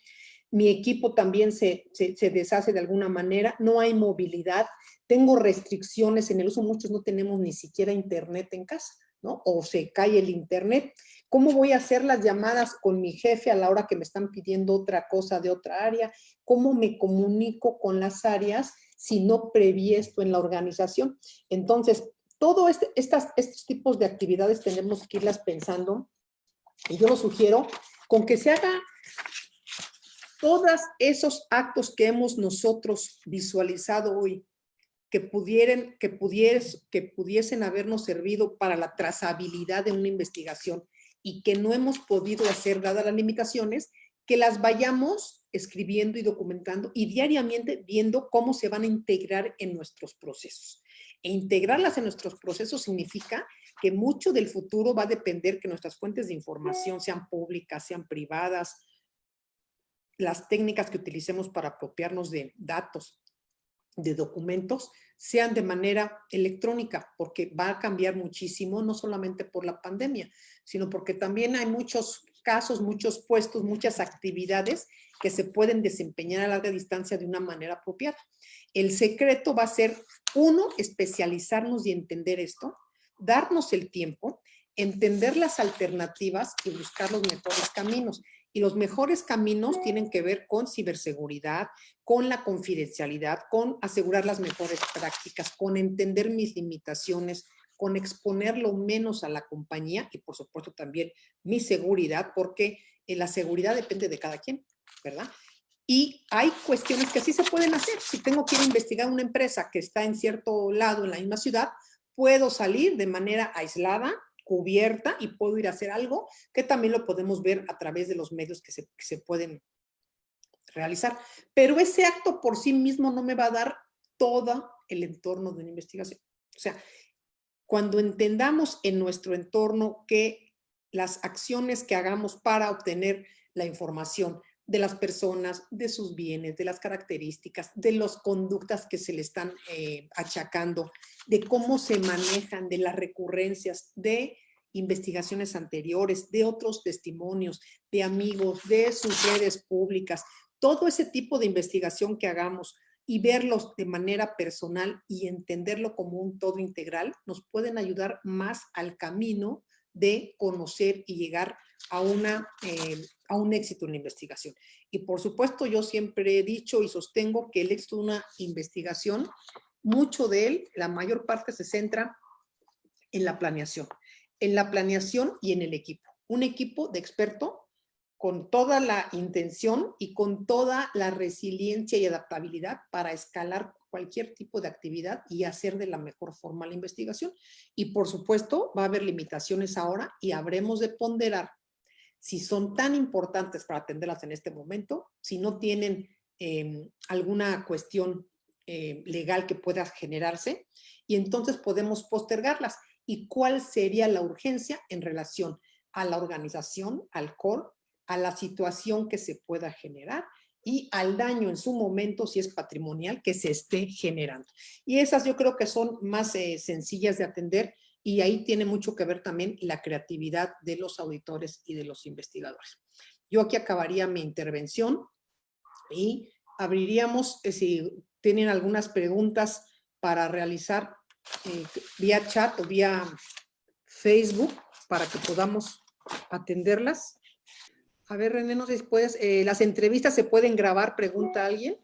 mi equipo también se deshace de alguna manera, no hay movilidad, tengo restricciones en el uso, muchos no tenemos ni siquiera internet en casa, ¿no? O se cae el internet. ¿Cómo voy a hacer las llamadas con mi jefe a la hora que me están pidiendo otra cosa de otra área? ¿Cómo me comunico con las áreas si no preví esto en la organización? Entonces, todos estos tipos de actividades tenemos que irlas pensando, y yo lo sugiero con que se haga todos esos actos que hemos nosotros visualizado hoy, que pudiesen habernos servido para la trazabilidad de una investigación y que no hemos podido hacer dadas las limitaciones, que las vayamos escribiendo y documentando y diariamente viendo cómo se van a integrar en nuestros procesos. E integrarlas en nuestros procesos significa que mucho del futuro va a depender que nuestras fuentes de información sean públicas, sean privadas, las técnicas que utilicemos para apropiarnos de datos, de documentos, sean de manera electrónica, porque va a cambiar muchísimo, no solamente por la pandemia, sino porque también hay muchos casos, muchos puestos, muchas actividades que se pueden desempeñar a larga distancia de una manera apropiada. El secreto va a ser, uno, especializarnos y entender esto, darnos el tiempo, entender las alternativas y buscar los mejores caminos. Y los mejores caminos tienen que ver con ciberseguridad, con la confidencialidad, con asegurar las mejores prácticas, con entender mis limitaciones, con exponer lo menos a la compañía y por supuesto también mi seguridad, porque la seguridad depende de cada quien, ¿verdad? Y hay cuestiones que sí se pueden hacer. Si tengo que ir a investigar una empresa que está en cierto lado en la misma ciudad, puedo salir de manera aislada, cubierta, y puedo ir a hacer algo que también lo podemos ver a través de los medios que se pueden realizar. Pero ese acto por sí mismo no me va a dar todo el entorno de una investigación. O sea, cuando entendamos en nuestro entorno que las acciones que hagamos para obtener la información de las personas, de sus bienes, de las características, de las conductas que se le están achacando, de cómo se manejan, de las recurrencias, de investigaciones anteriores, de otros testimonios, de amigos, de sus redes públicas, todo ese tipo de investigación que hagamos y verlos de manera personal y entenderlo como un todo integral, nos pueden ayudar más al camino de conocer y llegar a un éxito en la investigación. Y por supuesto, yo siempre he dicho y sostengo que el éxito de una investigación, mucho de él, la mayor parte se centra en la planeación y en el equipo. Un equipo de expertos con toda la intención y con toda la resiliencia y adaptabilidad para escalar cualquier tipo de actividad y hacer de la mejor forma la investigación. Y por supuesto, va a haber limitaciones ahora y habremos de ponderar si son tan importantes para atenderlas en este momento, si no tienen alguna cuestión legal que pueda generarse, y entonces podemos postergarlas. ¿Y cuál sería la urgencia en relación a la organización, al core, a la situación que se pueda generar y al daño en su momento, si es patrimonial, que se esté generando? Y esas yo creo que son más sencillas de atender, y ahí tiene mucho que ver también la creatividad de los auditores y de los investigadores. Yo aquí acabaría mi intervención y abriríamos, si tienen algunas preguntas para realizar vía chat o vía Facebook, para que podamos atenderlas. A ver, René, no sé si puedes, ¿las entrevistas se pueden grabar? Pregunta alguien.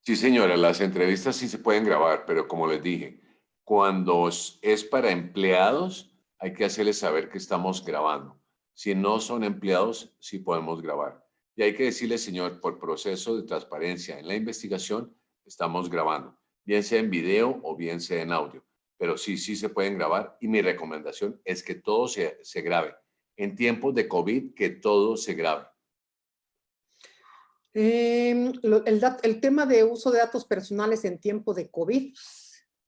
Sí, señora, las entrevistas sí se pueden grabar, pero como les dije, cuando es para empleados, hay que hacerles saber que estamos grabando. Si no son empleados, sí podemos grabar. Y hay que decirle, señor, por proceso de transparencia en la investigación, estamos grabando, bien sea en video o bien sea en audio. Pero sí se pueden grabar, y mi recomendación es que todo se grabe. En tiempos de COVID, que todo se grabe. El tema de uso de datos personales en tiempo de COVID,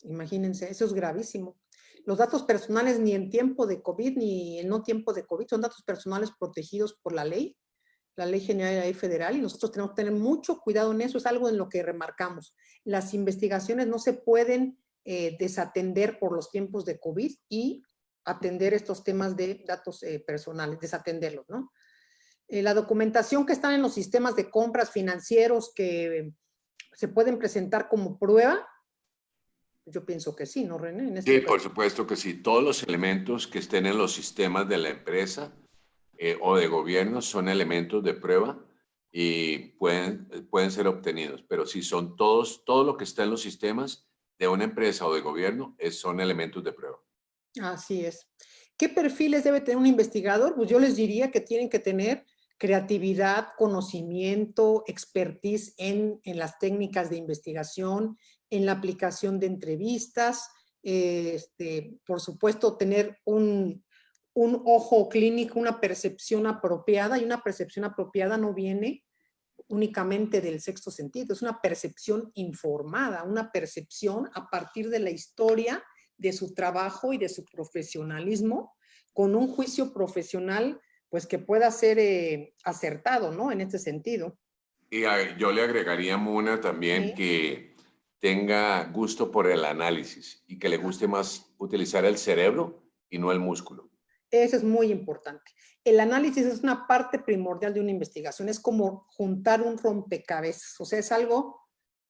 imagínense, eso es gravísimo. Los datos personales ni en tiempo de COVID ni en no tiempo de COVID son datos personales protegidos por la Ley General y la Ley Federal, y nosotros tenemos que tener mucho cuidado en eso. Es algo en lo que remarcamos. Las investigaciones no se pueden desatender por los tiempos de COVID y atender estos temas de datos personales, desatenderlos, ¿no? La documentación que están en los sistemas de compras financieros que se pueden presentar como prueba, yo pienso que sí, ¿no, René? Sí, por supuesto que sí. Todos los elementos que estén en los sistemas de la empresa o de gobierno son elementos de prueba y pueden ser obtenidos. Pero sí, son todo lo que está en los sistemas de una empresa o de gobierno son elementos de prueba. Así es. ¿Qué perfiles debe tener un investigador? Pues yo les diría que tienen que tener creatividad, conocimiento, expertise en las técnicas de investigación, en la aplicación de entrevistas, por supuesto, tener un ojo clínico, una percepción apropiada, y una percepción apropiada no viene únicamente del sexto sentido, es una percepción informada, una percepción a partir de la historia de su trabajo y de su profesionalismo, con un juicio profesional pues que pueda ser acertado, ¿no? En este sentido. Y yo le agregaría, Mona, también que tenga gusto por el análisis y que le guste más utilizar el cerebro y no el músculo. Eso es muy importante. El análisis es una parte primordial de una investigación, es como juntar un rompecabezas, o sea, es algo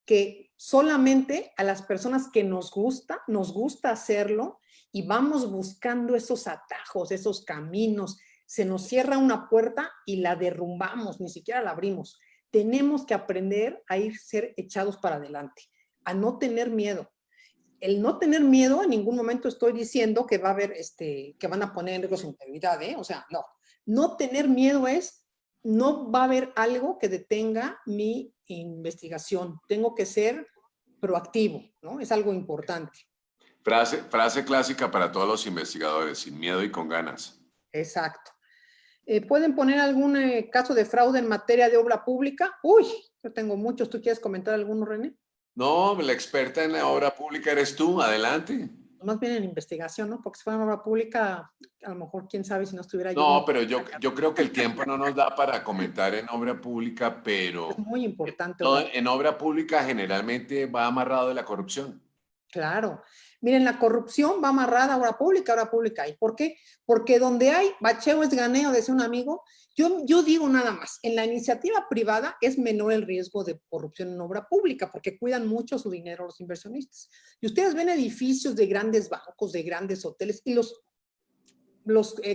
que solamente a las personas que nos gusta hacerlo, y vamos buscando esos atajos, esos caminos. Se nos cierra una puerta y la derrumbamos, ni siquiera la abrimos. Tenemos que aprender a ser echados para adelante, a no tener miedo. El no tener miedo, en ningún momento estoy diciendo que va a haber, que van a poner en riesgo su integridad, ¿eh? O sea, no. No tener miedo es, no va a haber algo que detenga mi investigación. Tengo que ser proactivo, ¿no? Es algo importante. Frase clásica para todos los investigadores: sin miedo y con ganas. Exacto. ¿Pueden poner algún caso de fraude en materia de obra pública? Uy, yo tengo muchos. ¿Tú quieres comentar alguno, René? No, la experta en la obra pública eres tú. Adelante. más bien en investigación, ¿no? Porque si fuera obra pública, a lo mejor quién sabe si no estuviera yo. No, pero yo creo que el tiempo no nos da para comentar en obra pública, Es pero muy importante. en obra pública generalmente va amarrado de la corrupción. Claro. Miren, la corrupción va amarrada a obra pública. ¿Y por qué? Porque donde hay bacheo es ganeo, decía un amigo. Yo digo nada más, en la iniciativa privada es menor el riesgo de corrupción en obra pública porque cuidan mucho su dinero los inversionistas. Y ustedes ven edificios de grandes bancos, de grandes hoteles y los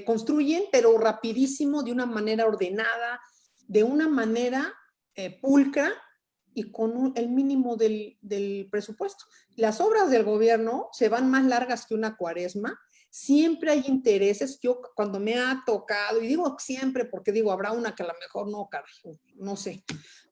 construyen, pero rapidísimo, de una manera ordenada, de una manera pulcra y con el mínimo del presupuesto. Las obras del gobierno se van más largas que una cuaresma, siempre hay intereses. Yo cuando me ha tocado, y digo siempre porque digo, habrá una que a lo mejor no, carajo, no sé,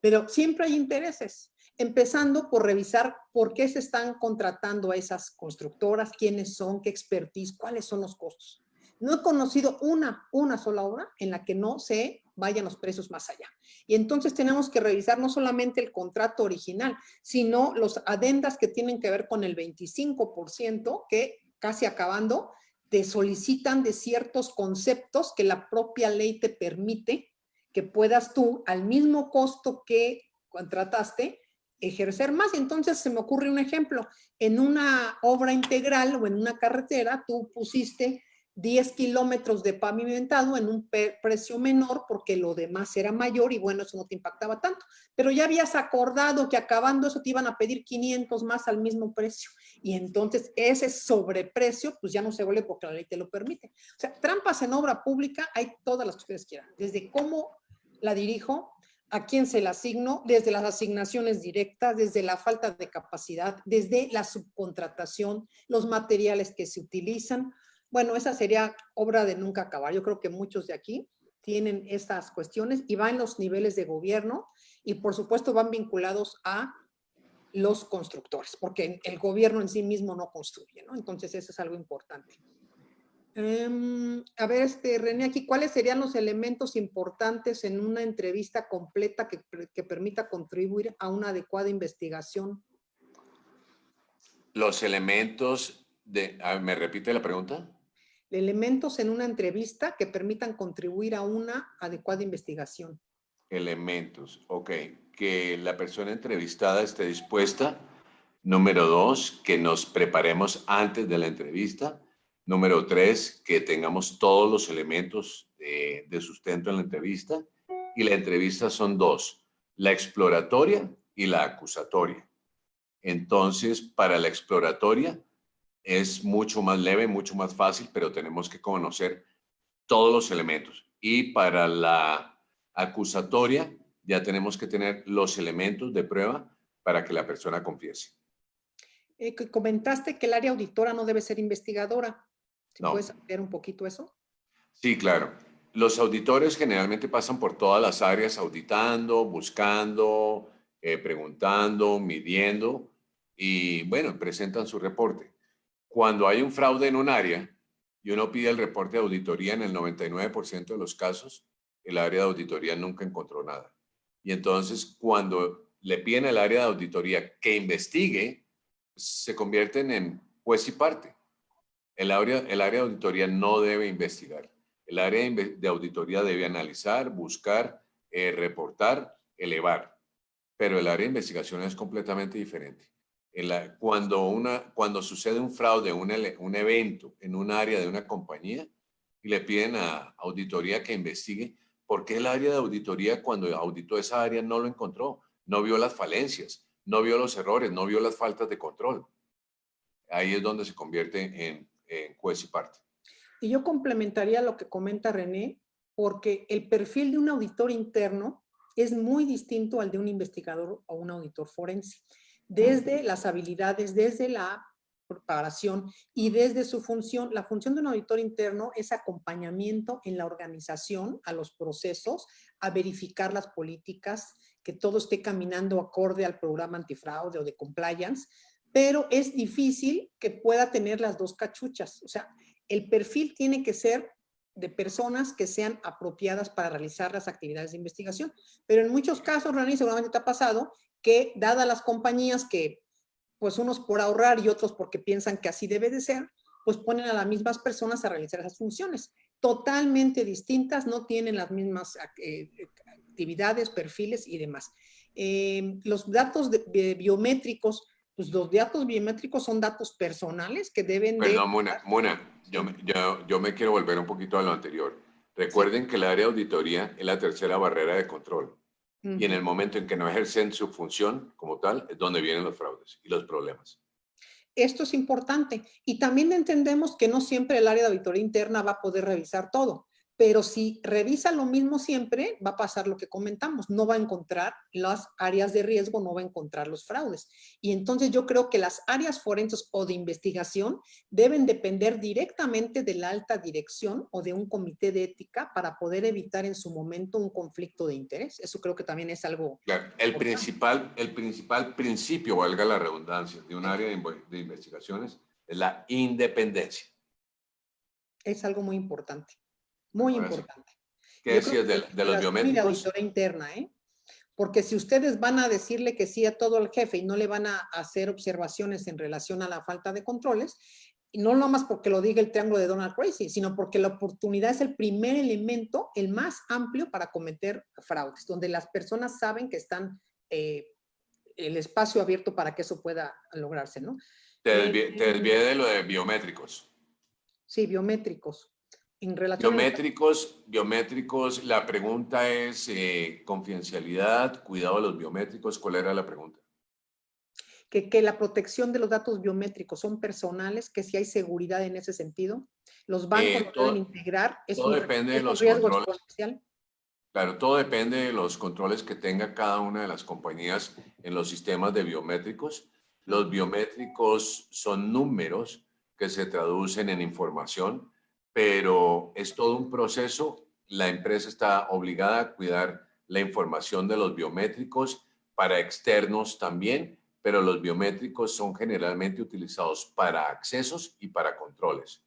pero siempre hay intereses. Empezando por revisar por qué se están contratando a esas constructoras, quiénes son, qué expertise, cuáles son los costos. No he conocido una sola obra en la que no se vayan los precios más allá. Y entonces tenemos que revisar no solamente el contrato original, sino los adendas que tienen que ver con el 25% que casi acabando te solicitan de ciertos conceptos que la propia ley te permite que puedas tú al mismo costo que contrataste ejercer más. Entonces se me ocurre un ejemplo, en una obra integral o en una carretera tú pusiste 10 kilómetros de pavimentado en un precio menor porque lo demás era mayor y bueno, eso no te impactaba tanto. Pero ya habías acordado que acabando eso te iban a pedir 500 más al mismo precio. Y entonces ese sobreprecio pues ya no se vuelve porque la ley te lo permite. O sea, trampas en obra pública hay todas las que ustedes quieran. Desde cómo la dirijo, a quién se la asigno, desde las asignaciones directas, desde la falta de capacidad, desde la subcontratación, los materiales que se utilizan. Bueno, esa sería obra de nunca acabar. Yo creo que muchos de aquí tienen estas cuestiones y van en los niveles de gobierno y por supuesto van vinculados a los constructores, porque el gobierno en sí mismo no construye, ¿no? Entonces eso es algo importante. A ver, René, aquí, ¿cuáles serían los elementos importantes en una entrevista completa que permita contribuir a una adecuada investigación? Los elementos de... ¿Me repite la pregunta? Elementos en una entrevista que permitan contribuir a una adecuada investigación. Elementos, ok. Que la persona entrevistada esté dispuesta. Número 2, que nos preparemos antes de la entrevista. Número 3, que tengamos todos los elementos de sustento en la entrevista. Y la entrevista son dos, la exploratoria y la acusatoria. Entonces, para la exploratoria es mucho más leve, mucho más fácil, pero tenemos que conocer todos los elementos. Y para la acusatoria ya tenemos que tener los elementos de prueba para que la persona confiese. Comentaste que el área auditora no debe ser investigadora. No. ¿Puedes ampliar un poquito eso? Sí, claro. Los auditores generalmente pasan por todas las áreas auditando, buscando, preguntando, midiendo y, bueno, presentan su reporte. Cuando hay un fraude en un área y uno pide el reporte de auditoría, en el 99% de los casos, el área de auditoría nunca encontró nada. Y entonces, cuando le piden al área de auditoría que investigue, se convierten en juez y parte. El área de auditoría no debe investigar. El área de auditoría debe analizar, buscar, reportar, elevar. Pero el área de investigación es completamente diferente. Cuando sucede un fraude, un evento en un área de una compañía y le piden a auditoría que investigue, ¿por qué el área de auditoría cuando auditó esa área no lo encontró? No vio las falencias, no vio los errores, no vio las faltas de control. Ahí es donde se convierte en juez y parte. Y yo complementaría lo que comenta René, porque el perfil de un auditor interno es muy distinto al de un investigador o un auditor forense. Desde las habilidades, desde la preparación y desde su función. La función de un auditor interno es acompañamiento en la organización, a los procesos, a verificar las políticas, que todo esté caminando acorde al programa antifraude o de compliance, pero es difícil que pueda tener las dos cachuchas. O sea, el perfil tiene que ser de personas que sean apropiadas para realizar las actividades de investigación. Pero en muchos casos, Rani, seguramente te ha pasado que dadas las compañías que pues unos por ahorrar y otros porque piensan que así debe de ser, pues ponen a las mismas personas a realizar esas funciones. Totalmente distintas, no tienen las mismas actividades, perfiles y demás. Los datos biométricos, pues los datos biométricos son datos personales que deben de... Perdón, Mona, yo me quiero volver un poquito a lo anterior. Recuerden Sí. que el área de auditoría es la tercera barrera de control. Y en el momento en que no ejercen su función como tal, es donde vienen los fraudes y los problemas. Esto es importante. Y también entendemos que no siempre el área de auditoría interna va a poder revisar todo, pero si revisa lo mismo siempre, va a pasar lo que comentamos. No va a encontrar las áreas de riesgo, no va a encontrar los fraudes. Y entonces yo creo que las áreas forenses o de investigación deben depender directamente de la alta dirección o de un comité de ética para poder evitar en su momento un conflicto de interés. Eso creo que también es algo Claro, importante. el principal principio, valga la redundancia, de un área de investigaciones es la independencia. Es algo muy importante. Muy Bueno, ahora sí. importante. ¿Qué Yo creo decías que de los y de biométricos? auditoría interna, ¿eh? Porque si ustedes van a decirle que sí a todo al jefe y no le van a hacer observaciones en relación a la falta de controles, y no nomás porque lo diga el triángulo de Donald Tracy, sino porque la oportunidad es el primer elemento, el más amplio para cometer fraudes, donde las personas saben que están el espacio abierto para que eso pueda lograrse, ¿no? Te desvié de lo de biométricos. Sí, biométricos. En relación a la Biométricos, la pregunta es confidencialidad, cuidado de los biométricos. ¿Cuál era la pregunta? que la protección de los datos biométricos son personales, que si hay seguridad en ese sentido, los bancos lo deben integrar, Todo depende de es un los riesgo controles. exponencial. Claro, todo depende de los controles que tenga cada una de las compañías en los sistemas de biométricos. Los biométricos son números que se traducen en información, pero es todo un proceso. La empresa está obligada a cuidar la información de los biométricos para externos también, pero los biométricos son generalmente utilizados para accesos y para controles.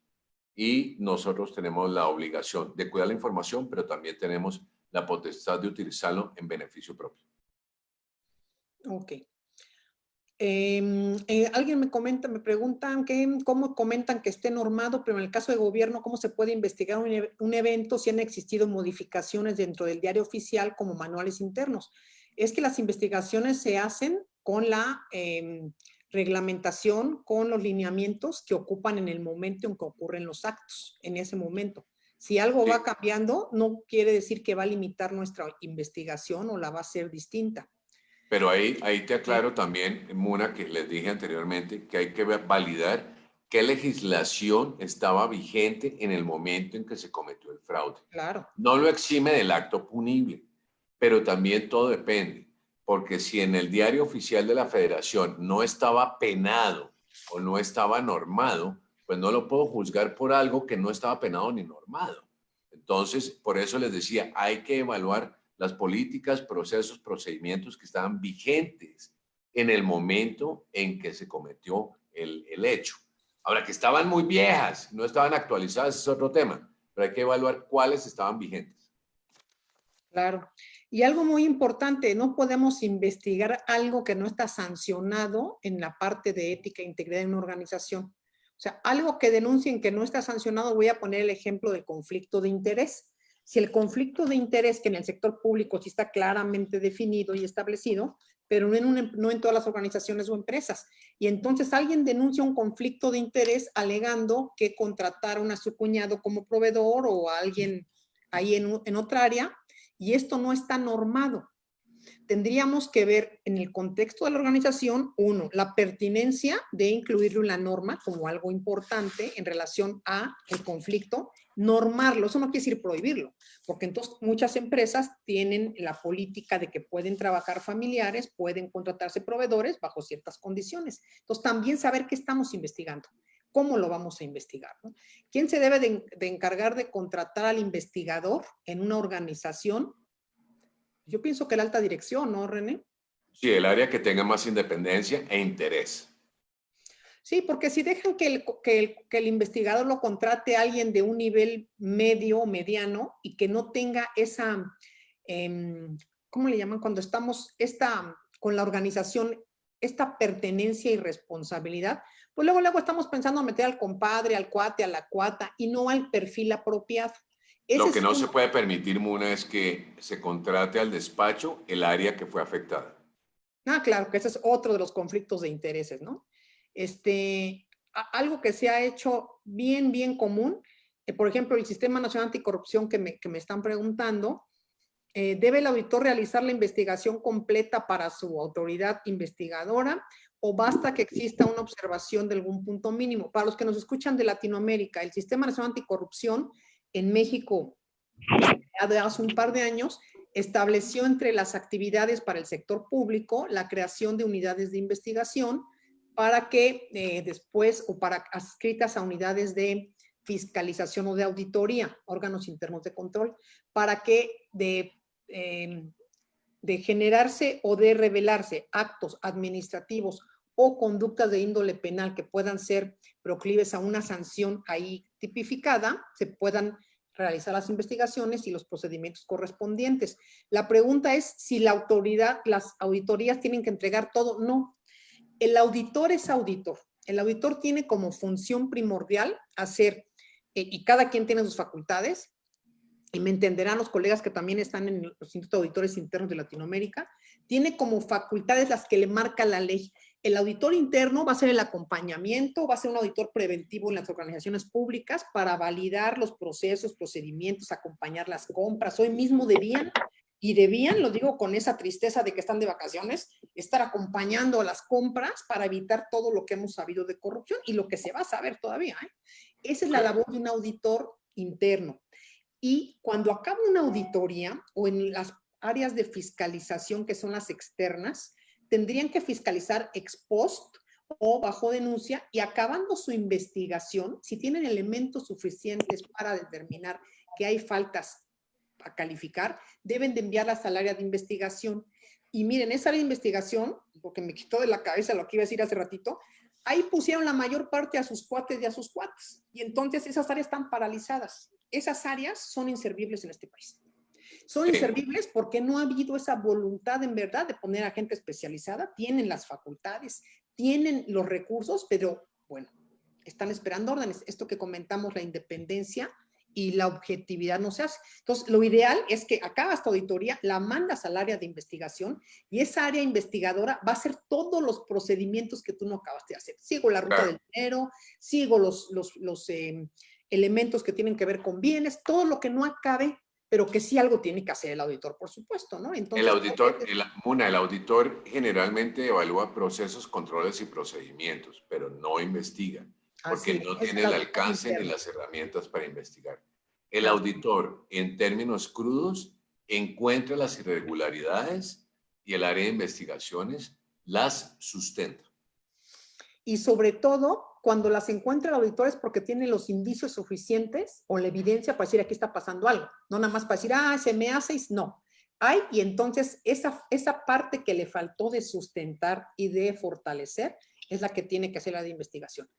Y nosotros tenemos la obligación de cuidar la información, pero también tenemos la potestad de utilizarlo en beneficio propio. Ok. Alguien me preguntan cómo comentan que esté normado, pero en el caso de gobierno, ¿cómo se puede investigar un evento si han existido modificaciones dentro del diario oficial como manuales internos? Es que las investigaciones se hacen con la reglamentación, con los lineamientos que ocupan en el momento en que ocurren los actos, en ese momento. Si algo va Sí, cambiando, no quiere decir que va a limitar nuestra investigación o la va a hacer distinta. pero ahí te aclaro también, Muna, que les dije anteriormente, que hay que validar qué legislación estaba vigente en el momento en que se cometió el fraude. Claro. No lo exime del acto punible, pero también todo depende, porque si en el diario oficial de la Federación no estaba penado o no estaba normado, pues no lo puedo juzgar por algo que no estaba penado ni normado. Entonces, por eso les decía, hay que evaluar las políticas, procesos, procedimientos que estaban vigentes en el momento en que se cometió el hecho. Ahora, que estaban muy viejas, no estaban actualizadas, es otro tema, pero hay que evaluar cuáles estaban vigentes. Claro. Y algo muy importante, no podemos investigar algo que no está sancionado en la parte de ética e integridad en una organización. O sea, algo que denuncien que no está sancionado, voy a poner el ejemplo del conflicto de interés. Si el conflicto de interés que en el sector público sí está claramente definido y establecido, pero no en todas las organizaciones o empresas. Y entonces alguien denuncia un conflicto de interés alegando que contrataron a su cuñado como proveedor o a alguien ahí en otra área, y esto no está normado. Tendríamos que ver en el contexto de la organización, uno, la pertinencia de incluirlo en la norma como algo importante en relación a el conflicto, normarlo, eso no quiere decir prohibirlo, porque entonces muchas empresas tienen la política de que pueden trabajar familiares, pueden contratarse proveedores bajo ciertas condiciones. Entonces también saber qué estamos investigando. ¿Cómo lo vamos a investigar? ¿No? ¿Quién se debe de encargar de contratar al investigador en una organización? Yo pienso que la alta dirección, ¿no, René? Sí, el área que tenga más independencia e interés. Sí, porque si dejan que el investigador lo contrate a alguien de un nivel medio o mediano y que no tenga esa, ¿cómo le llaman? Cuando estamos con la organización esta pertenencia y responsabilidad, pues luego estamos pensando en meter al compadre, al cuate, a la cuata y no al perfil apropiado. Lo Ese que es no se puede permitir, Muna, es que se contrate al despacho el área que fue afectada. claro, que ese es otro de los conflictos de intereses, ¿no? Algo que se ha hecho bien común, por ejemplo, el Sistema Nacional Anticorrupción que me están preguntando, ¿debe el auditor realizar la investigación completa para su autoridad investigadora o basta que exista una observación de algún punto mínimo? Para los que nos escuchan de Latinoamérica, el Sistema Nacional Anticorrupción en México, hace un par de años, estableció entre las actividades para el sector público la creación de unidades de investigación para que después, o para adscritas a unidades de fiscalización o de auditoría, órganos internos de control, para que de generarse o de revelarse actos administrativos o conductas de índole penal que puedan ser proclives a una sanción ahí tipificada, se puedan realizar las investigaciones y los procedimientos correspondientes. La pregunta es si la autoridad, las auditorías tienen que entregar todo. No, el auditor es auditor. El auditor tiene como función primordial hacer, y cada quien tiene sus facultades, y me entenderán los colegas que también están en los institutos de auditores internos de Latinoamérica, tiene como facultades las que le marca la ley. El auditor interno va a ser el acompañamiento, va a ser un auditor preventivo en las organizaciones públicas para validar los procesos, procedimientos, acompañar las compras. Hoy mismo debían, lo digo con esa tristeza de que están de vacaciones, estar acompañando a las compras para evitar todo lo que hemos sabido de corrupción y lo que se va a saber todavía. Esa es la labor de un auditor interno. Y cuando acaba una auditoría o en las áreas de fiscalización que son las externas, tendrían que fiscalizar ex post o bajo denuncia y acabando su investigación, si tienen elementos suficientes para determinar que hay faltas a calificar, deben de enviarlas al área de investigación. Y miren, esa área de investigación, porque me quitó de la cabeza lo que iba a decir hace ratito, ahí pusieron la mayor parte a sus cuates y a sus cuates. Y entonces esas áreas están paralizadas. Esas áreas son inservibles en este país. Son inservibles porque no ha habido esa voluntad en verdad de poner a gente especializada. Tienen las facultades, tienen los recursos, pero bueno, están esperando órdenes. Esto que comentamos, la independencia y la objetividad no se hace. Entonces, lo ideal es que acabas tu auditoría, la mandas al área de investigación y esa área investigadora va a hacer todos los procedimientos que tú no acabaste de hacer. Sigo la ruta del dinero, sigo los elementos que tienen que ver con bienes, todo lo que no acabe, pero que sí algo tiene que hacer el auditor, por supuesto, ¿no? Entonces, el auditor generalmente evalúa procesos, controles y procedimientos, pero no investiga, porque no tiene el alcance ni las herramientas para investigar. El auditor, en términos crudos, encuentra las irregularidades y el área de investigaciones las sustenta. Y sobre todo, cuando las encuentra el auditor es porque tiene los indicios suficientes o la evidencia para decir aquí está pasando algo. No nada más para decir, se me hace, no. Hay, y entonces esa parte que le faltó de sustentar y de fortalecer es la que tiene que hacer la de investigación.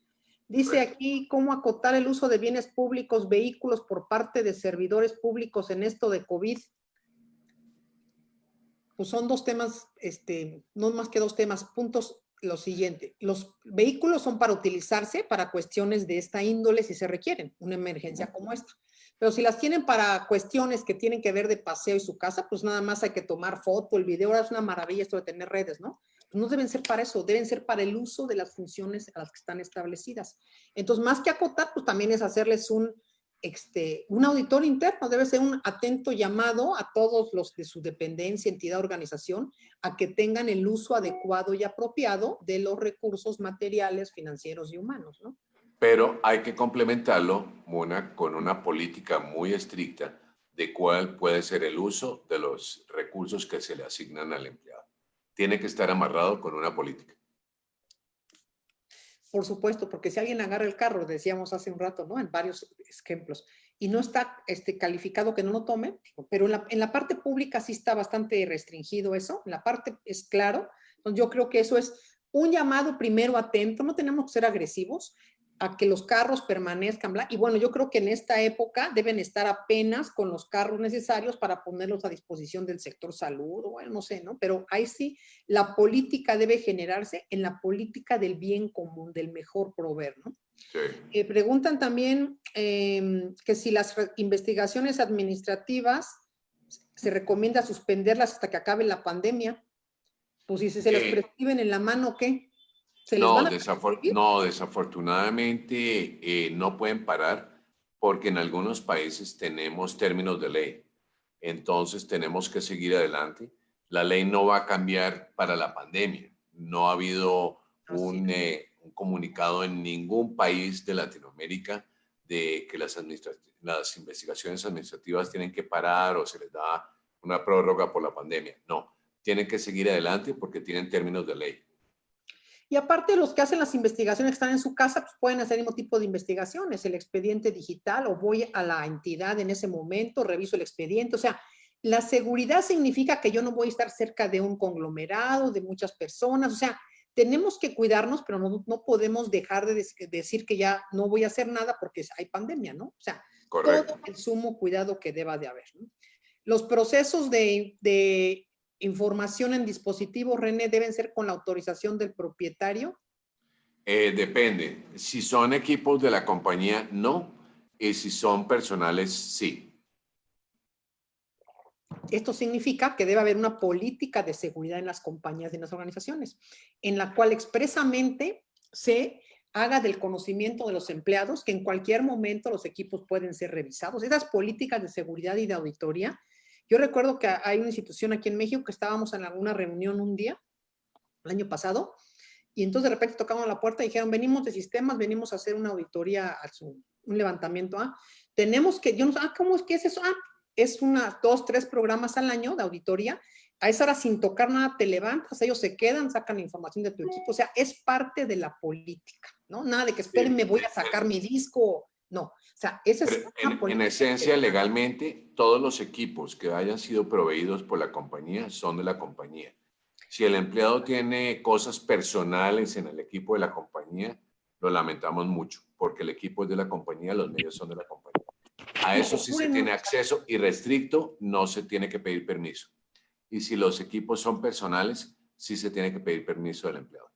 Dice aquí, ¿cómo acotar el uso de bienes públicos, vehículos por parte de servidores públicos en esto de COVID? Pues son dos temas, no más que dos temas, puntos. Lo siguiente, los vehículos son para utilizarse para cuestiones de esta índole si se requieren, una emergencia como esta. Pero si las tienen para cuestiones que tienen que ver de paseo y su casa, pues nada más hay que tomar foto, el video. Ahora es una maravilla esto de tener redes, ¿no? Pues no deben ser para eso, deben ser para el uso de las funciones a las que están establecidas. Entonces, más que acotar, pues también es hacerles un auditor interno, debe ser un atento llamado a todos los de su dependencia, entidad, organización, a que tengan el uso adecuado y apropiado de los recursos materiales, financieros y humanos, ¿no? Pero hay que complementarlo, Mona, con una política muy estricta de cuál puede ser el uso de los recursos que se le asignan al empleado. Tiene que estar amarrado con una política. Por supuesto, porque si alguien agarra el carro, decíamos hace un rato, ¿no? En varios ejemplos, y no está calificado que no lo tome, pero en la parte pública sí está bastante restringido eso, en la parte es claro. Entonces yo creo que eso es un llamado primero atento, no tenemos que ser agresivos, a que los carros permanezcan, bla. Y bueno, yo creo que en esta época deben estar apenas con los carros necesarios para ponerlos a disposición del sector salud, o bueno, no sé, ¿no? Pero ahí sí, la política debe generarse en la política del bien común, del mejor proveer, ¿no? Sí. Preguntan también que si las investigaciones administrativas se recomienda suspenderlas hasta que acabe la pandemia. Pues si se las prescriben en la mano, ¿qué? ¿Se les van a prescribir? No, desafortunadamente no pueden parar porque en algunos países tenemos términos de ley. Entonces tenemos que seguir adelante. La ley no va a cambiar para la pandemia. No ha habido un comunicado en ningún país de Latinoamérica de que las investigaciones administrativas tienen que parar o se les da una prórroga por la pandemia. No, tienen que seguir adelante porque tienen términos de ley. Y aparte, los que hacen las investigaciones que están en su casa, pues pueden hacer el mismo tipo de investigaciones, el expediente digital, o voy a la entidad en ese momento, reviso el expediente. O sea, la seguridad significa que yo no voy a estar cerca de un conglomerado, de muchas personas. O sea, tenemos que cuidarnos, pero no podemos dejar de decir que ya no voy a hacer nada porque hay pandemia, ¿no? O sea, Correcto. todo el sumo cuidado que deba de haber, ¿no? Los procesos de información en dispositivos, René, deben ser con la autorización del propietario. Depende. Si son equipos de la compañía, no. Y si son personales, sí. Esto significa que debe haber una política de seguridad en las compañías y en las organizaciones, en la cual expresamente se haga del conocimiento de los empleados que en cualquier momento los equipos pueden ser revisados. Esas políticas de seguridad y de auditoría. Yo recuerdo que hay una institución aquí en México que estábamos en alguna reunión un día, el año pasado, y entonces de repente tocaron la puerta y dijeron, venimos de sistemas, venimos a hacer una auditoría, un levantamiento. Tenemos que, yo no sé, ¿cómo es que es eso? Es 2, 3 programas al año de auditoría. A esa hora sin tocar nada te levantas, ellos se quedan, sacan la información de tu equipo. O sea, es parte de la política, ¿no? Nada de que espérenme, voy a sacar mi disco. No, o sea, esa es una política. En esencia, legalmente, todos los equipos que hayan sido proveídos por la compañía son de la compañía. Si el empleado tiene cosas personales en el equipo de la compañía, lo lamentamos mucho, porque el equipo es de la compañía, los medios son de la compañía. A eso sí se tiene acceso irrestricto, no se tiene que pedir permiso. Y si los equipos son personales, sí se tiene que pedir permiso del empleado.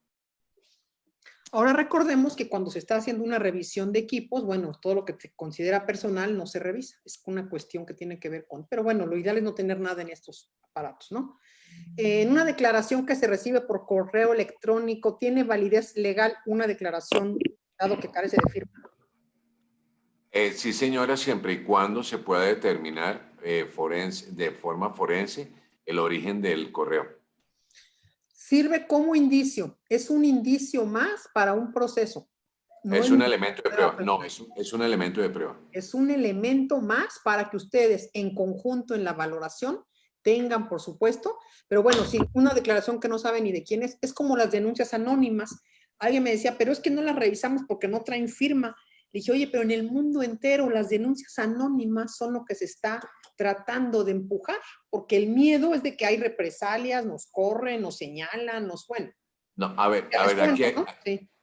Ahora recordemos que cuando se está haciendo una revisión de equipos, bueno, todo lo que se considera personal no se revisa. Es una cuestión que tiene que ver con, pero bueno, lo ideal es no tener nada en estos aparatos, ¿no? En una declaración que se recibe por correo electrónico, ¿tiene validez legal una declaración dado que carece de firma? Sí, señora, siempre y cuando se pueda determinar de forma forense el origen del correo. Sirve como indicio, es un indicio más para un proceso. No es un elemento de prueba, no, es un elemento de prueba. Es un elemento más para que ustedes en conjunto en la valoración tengan, por supuesto, pero bueno, si una declaración que no sabe ni de quién es como las denuncias anónimas. Alguien me decía, pero es que no las revisamos porque no traen firma. Le dije, oye, pero en el mundo entero las denuncias anónimas son lo que se está tratando de empujar, porque el miedo es de que hay represalias, nos corren, nos señalan, bueno. No, a ver,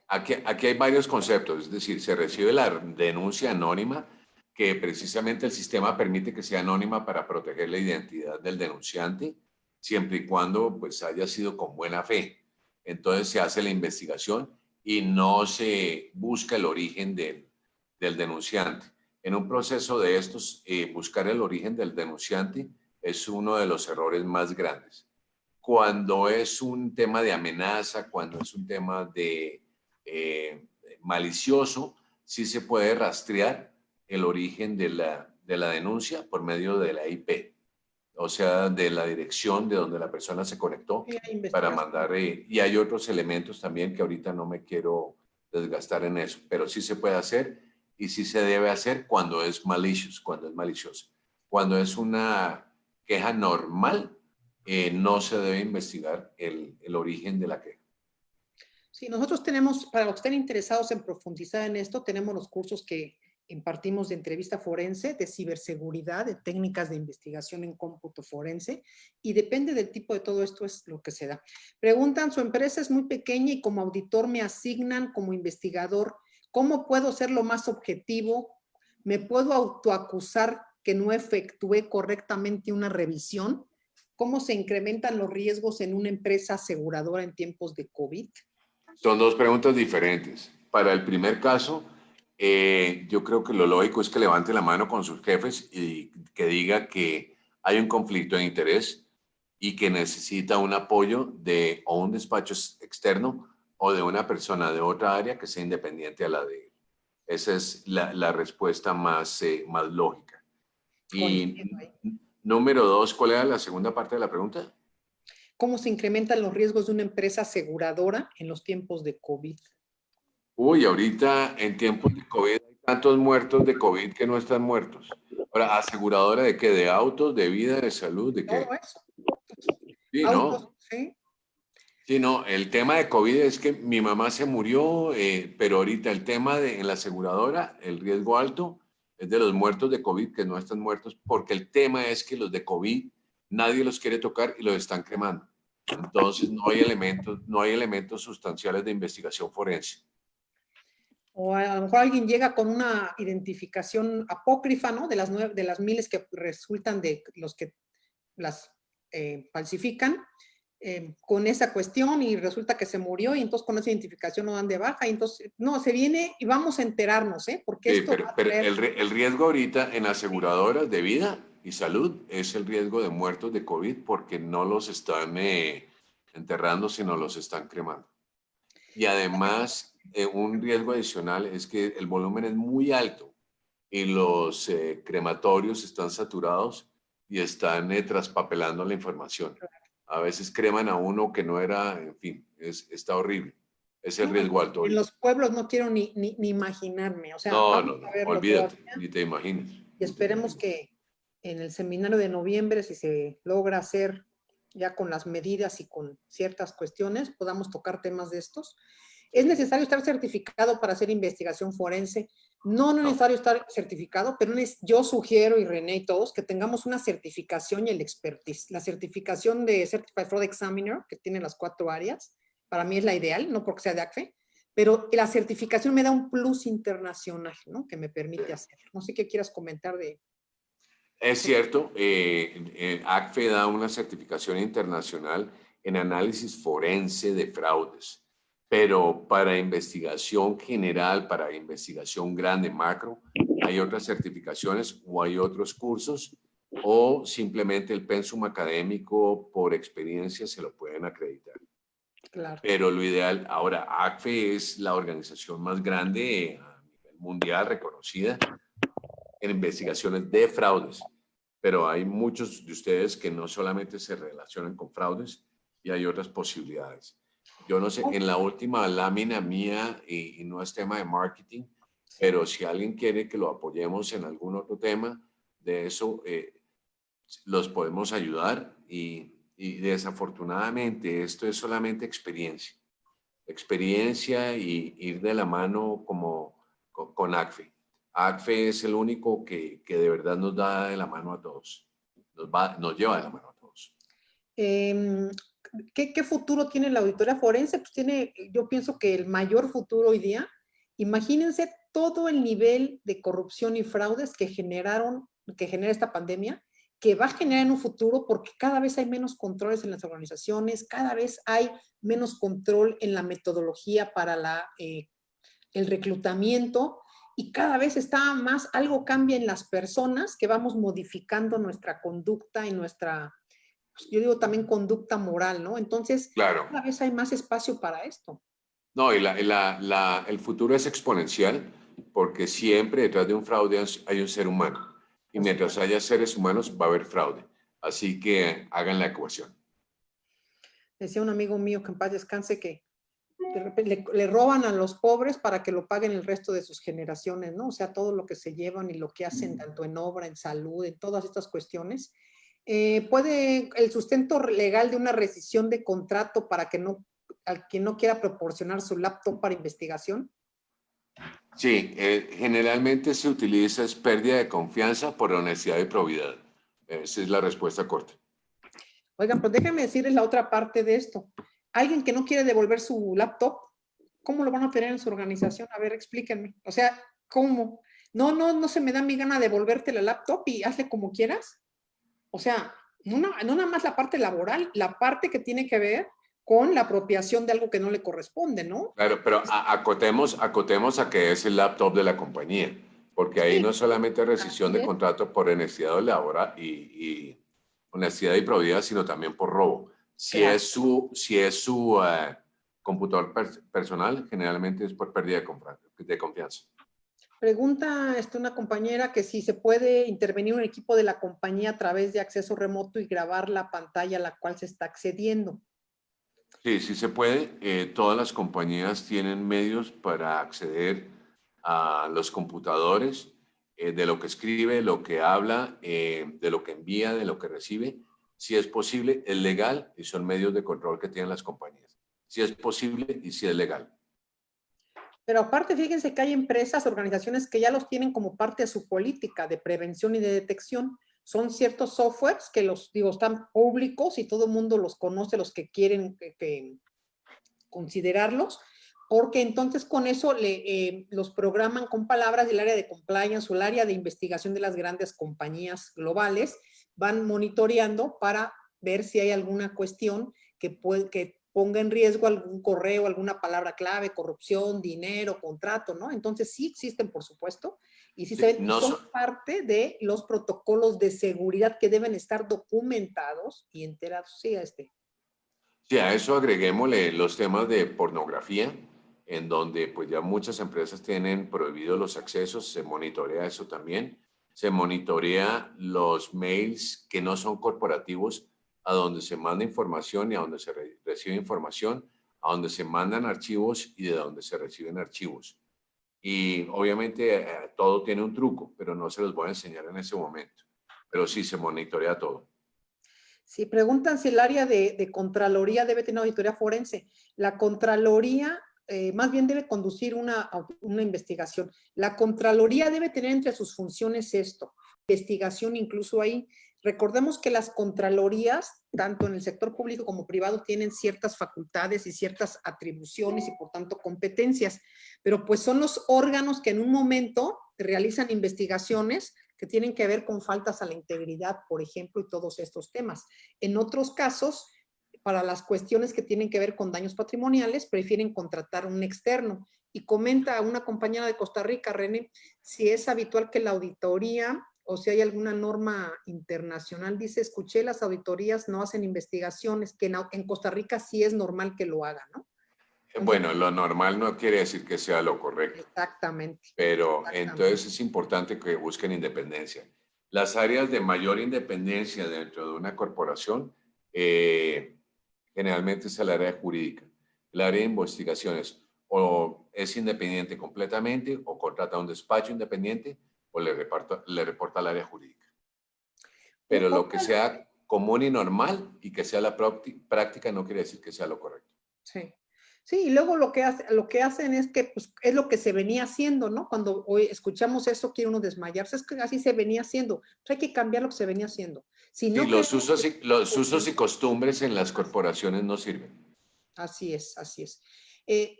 aquí hay varios conceptos, es decir, se recibe la denuncia anónima, que precisamente el sistema permite que sea anónima para proteger la identidad del denunciante, siempre y cuando pues haya sido con buena fe. Entonces se hace la investigación y no se busca el origen del denunciante. En un proceso de estos, buscar el origen del denunciante es uno de los errores más grandes. Cuando es un tema de amenaza, cuando es un tema de malicioso, sí se puede rastrear el origen de la denuncia por medio de la IP, o sea, de la dirección de donde la persona se conectó para mandar. Y hay otros elementos también que ahorita no me quiero desgastar en eso, pero sí se puede hacer y sí se debe hacer cuando es malicious, cuando es malicioso. Cuando es una queja normal, no se debe investigar el origen de la queja. Sí, nosotros tenemos, para los que estén interesados en profundizar en esto, tenemos los cursos que impartimos de entrevista forense, de ciberseguridad, de técnicas de investigación en cómputo forense, y depende del tipo de todo esto es lo que se da. Preguntan, su empresa es muy pequeña y como auditor me asignan como investigador, ¿Cómo puedo ser lo más objetivo? ¿Me puedo autoacusar que no efectué correctamente una revisión? ¿Cómo se incrementan los riesgos en una empresa aseguradora en tiempos de COVID? Son dos preguntas diferentes. Para el primer caso, yo creo que lo lógico es que levante la mano con sus jefes y que diga que hay un conflicto de interés y que necesita un apoyo de o un despacho externo o de una persona de otra área que sea independiente a la de él. Esa es la respuesta más lógica. Coincido Y ahí. número dos, ¿cuál era la segunda parte de la pregunta? ¿Cómo se incrementan los riesgos de una empresa aseguradora en los tiempos de COVID? Uy, ahorita en tiempos de COVID hay tantos muertos de COVID que no están muertos. Ahora, ¿aseguradora de qué? ¿De autos, de vida, de salud, de Todo qué? eso. Sí, Autos, ¿no? ¿sí? Sí, no, el tema de COVID es que mi mamá se murió, pero ahorita el tema de en la aseguradora, el riesgo alto es de los muertos de COVID que no están muertos, porque el tema es que los de COVID nadie los quiere tocar y los están cremando. Entonces no hay elementos sustanciales de investigación forense. O a lo mejor alguien llega con una identificación apócrifa, ¿no? De las miles que resultan de los que las falsifican, con esa cuestión y resulta que se murió y entonces con esa identificación no dan de baja y entonces, no, se viene y vamos a enterarnos, ¿eh? Porque Sí, esto va a pero traer... el riesgo ahorita en aseguradoras de vida y salud es el riesgo de muertos de COVID porque no los están enterrando, sino los están cremando. Y además, un riesgo adicional es que el volumen es muy alto y los crematorios están saturados y están traspapelando la información. A veces creman a uno que no era, en fin, está horrible. Es el No, riesgo alto en ahorita. los pueblos no quiero ni imaginarme, o sea, No, vamos no, a no, verlo olvídate, todavía ni te imaginas. y esperemos que en el seminario de noviembre, si se logra hacer ya con las medidas y con ciertas cuestiones, podamos tocar temas de estos. ¿Es necesario estar certificado para hacer investigación forense? No, no es No. necesario estar certificado, pero yo sugiero, y René y todos, que tengamos una certificación y el expertise. La certificación de Certified Fraud Examiner, que tiene las 4 áreas, para mí es la ideal, no porque sea de ACFE, pero la certificación me da un plus internacional, ¿no? Que me permite hacer. No sé qué quieras comentar de... Es cierto, ACFE da una certificación internacional en análisis forense de fraudes, pero para investigación general, para investigación grande, macro, hay otras certificaciones o hay otros cursos o simplemente el pensum académico por experiencia se lo pueden acreditar. Claro. Pero lo ideal, ahora ACFE es la organización más grande a nivel mundial reconocida en investigaciones de fraudes, pero hay muchos de ustedes que no solamente se relacionan con fraudes y hay otras posibilidades. Yo no sé, en la última lámina mía, y no es tema de marketing, pero si alguien quiere que lo apoyemos en algún otro tema de eso, los podemos ayudar y desafortunadamente esto es solamente experiencia. Experiencia y ir de la mano como con ACFE. ACFE es el único que de verdad nos da de la mano a todos. Nos lleva de la mano a todos. ¿Qué futuro tiene la auditoría forense? Pues tiene, yo pienso que el mayor futuro hoy día, imagínense todo el nivel de corrupción y fraudes que genera esta pandemia, que va a generar en un futuro porque cada vez hay menos controles en las organizaciones, cada vez hay menos control en la metodología para el reclutamiento y cada vez está más, algo cambia en las personas que vamos modificando nuestra conducta y nuestra, yo digo también conducta moral, ¿no? Entonces, Claro. cada vez hay más espacio para esto. No, y el futuro es exponencial porque siempre detrás de un fraude hay un ser humano. Y mientras haya seres humanos va a haber fraude. Así que hagan la ecuación. Decía un amigo mío que en paz descanse que de repente le roban a los pobres para que lo paguen el resto de sus generaciones, ¿no? O sea, todo lo que se llevan y lo que hacen, tanto en obra, en salud, en todas estas cuestiones. ¿Puede el sustento legal de una rescisión de contrato para que no, al quien no quiera proporcionar su laptop para investigación? Sí, generalmente se utiliza es pérdida de confianza por honestidad y probidad. Esa es la respuesta corta. Oigan, pues déjenme decirles la otra parte de esto. Alguien que no quiere devolver su laptop, ¿Cómo lo van a tener en su organización? A ver, explíquenme. O sea, ¿cómo? No se me da mi gana de devolverte la laptop y hazle como quieras. O sea, no nada más la parte laboral, la parte que tiene que ver con la apropiación de algo que no le corresponde, ¿no? Claro, pero acotemos a que es el laptop de la compañía, porque ahí Sí, no solamente rescisión así de es. contrato por honestidad laboral y honestidad y probidad, sino también por robo. Claro. Si es su computador personal, generalmente es por pérdida de confianza. Pregunta una compañera que si se puede intervenir un equipo de la compañía a través de acceso remoto y grabar la pantalla a la cual se está accediendo. Sí, sí se puede. Todas las compañías tienen medios para acceder a los computadores, de lo que escribe, lo que habla, de lo que envía, de lo que recibe. Si es posible, es legal y son medios de control que tienen las compañías. Si es posible y si es legal. Pero aparte, fíjense que hay empresas, organizaciones que ya los tienen como parte de su política de prevención y de detección. Son ciertos softwares que están públicos y todo el mundo los conoce, los que quieren que considerarlos, porque entonces con eso los programan con palabras del área de compliance o el área de investigación de las grandes compañías globales, van monitoreando para ver si hay alguna cuestión que ponga en riesgo algún correo, alguna palabra clave, corrupción, dinero, contrato, ¿no? Entonces sí existen, por supuesto, y sí se Sí, ven, y son parte de los protocolos de seguridad que deben estar documentados y enterados. Sí, Sí, a eso agreguémosle los temas de pornografía, en donde pues ya muchas empresas tienen prohibidos los accesos, se monitorea eso también, se monitorea los mails que no son corporativos, a donde se manda información y a donde se recibe información, a donde se mandan archivos y de donde se reciben archivos. Y obviamente todo tiene un truco, pero no se los voy a enseñar en ese momento, pero sí se monitorea todo. Si preguntan si el área de Contraloría debe tener auditoría forense, la Contraloría más bien debe conducir una investigación. La Contraloría debe tener entre sus funciones esto, investigación incluso ahí. Recordemos que las Contralorías, tanto en el sector público como privado, tienen ciertas facultades y ciertas atribuciones y por tanto competencias, pero pues son los órganos que en un momento realizan investigaciones que tienen que ver con faltas a la integridad, por ejemplo, y todos estos temas. En otros casos, para las cuestiones que tienen que ver con daños patrimoniales, prefieren contratar un externo. Y comenta una compañera de Costa Rica, René, si es habitual que la auditoría o si hay alguna norma internacional. Dice, escuché, las auditorías no hacen investigaciones, que en Costa Rica sí es normal que lo hagan, ¿no? Entonces, Bueno, lo normal no quiere decir que sea lo correcto. Exactamente. Pero Exactamente. entonces es importante que busquen independencia. Las áreas de mayor independencia dentro de una corporación generalmente es el área jurídica. El área de investigaciones o es independiente completamente o contrata un despacho independiente o le reporta al área jurídica. Pero lo que sea común y normal y que sea la práctica no quiere decir que sea lo correcto. Sí. Sí, y luego lo que hacen es que pues, es lo que se venía haciendo, ¿no? Cuando hoy escuchamos eso, quiere uno desmayarse, es que así se venía haciendo. Pues hay que cambiar lo que se venía haciendo. Si Sí, no queremos los usos y costumbres en las corporaciones no sirven. Así es, así es.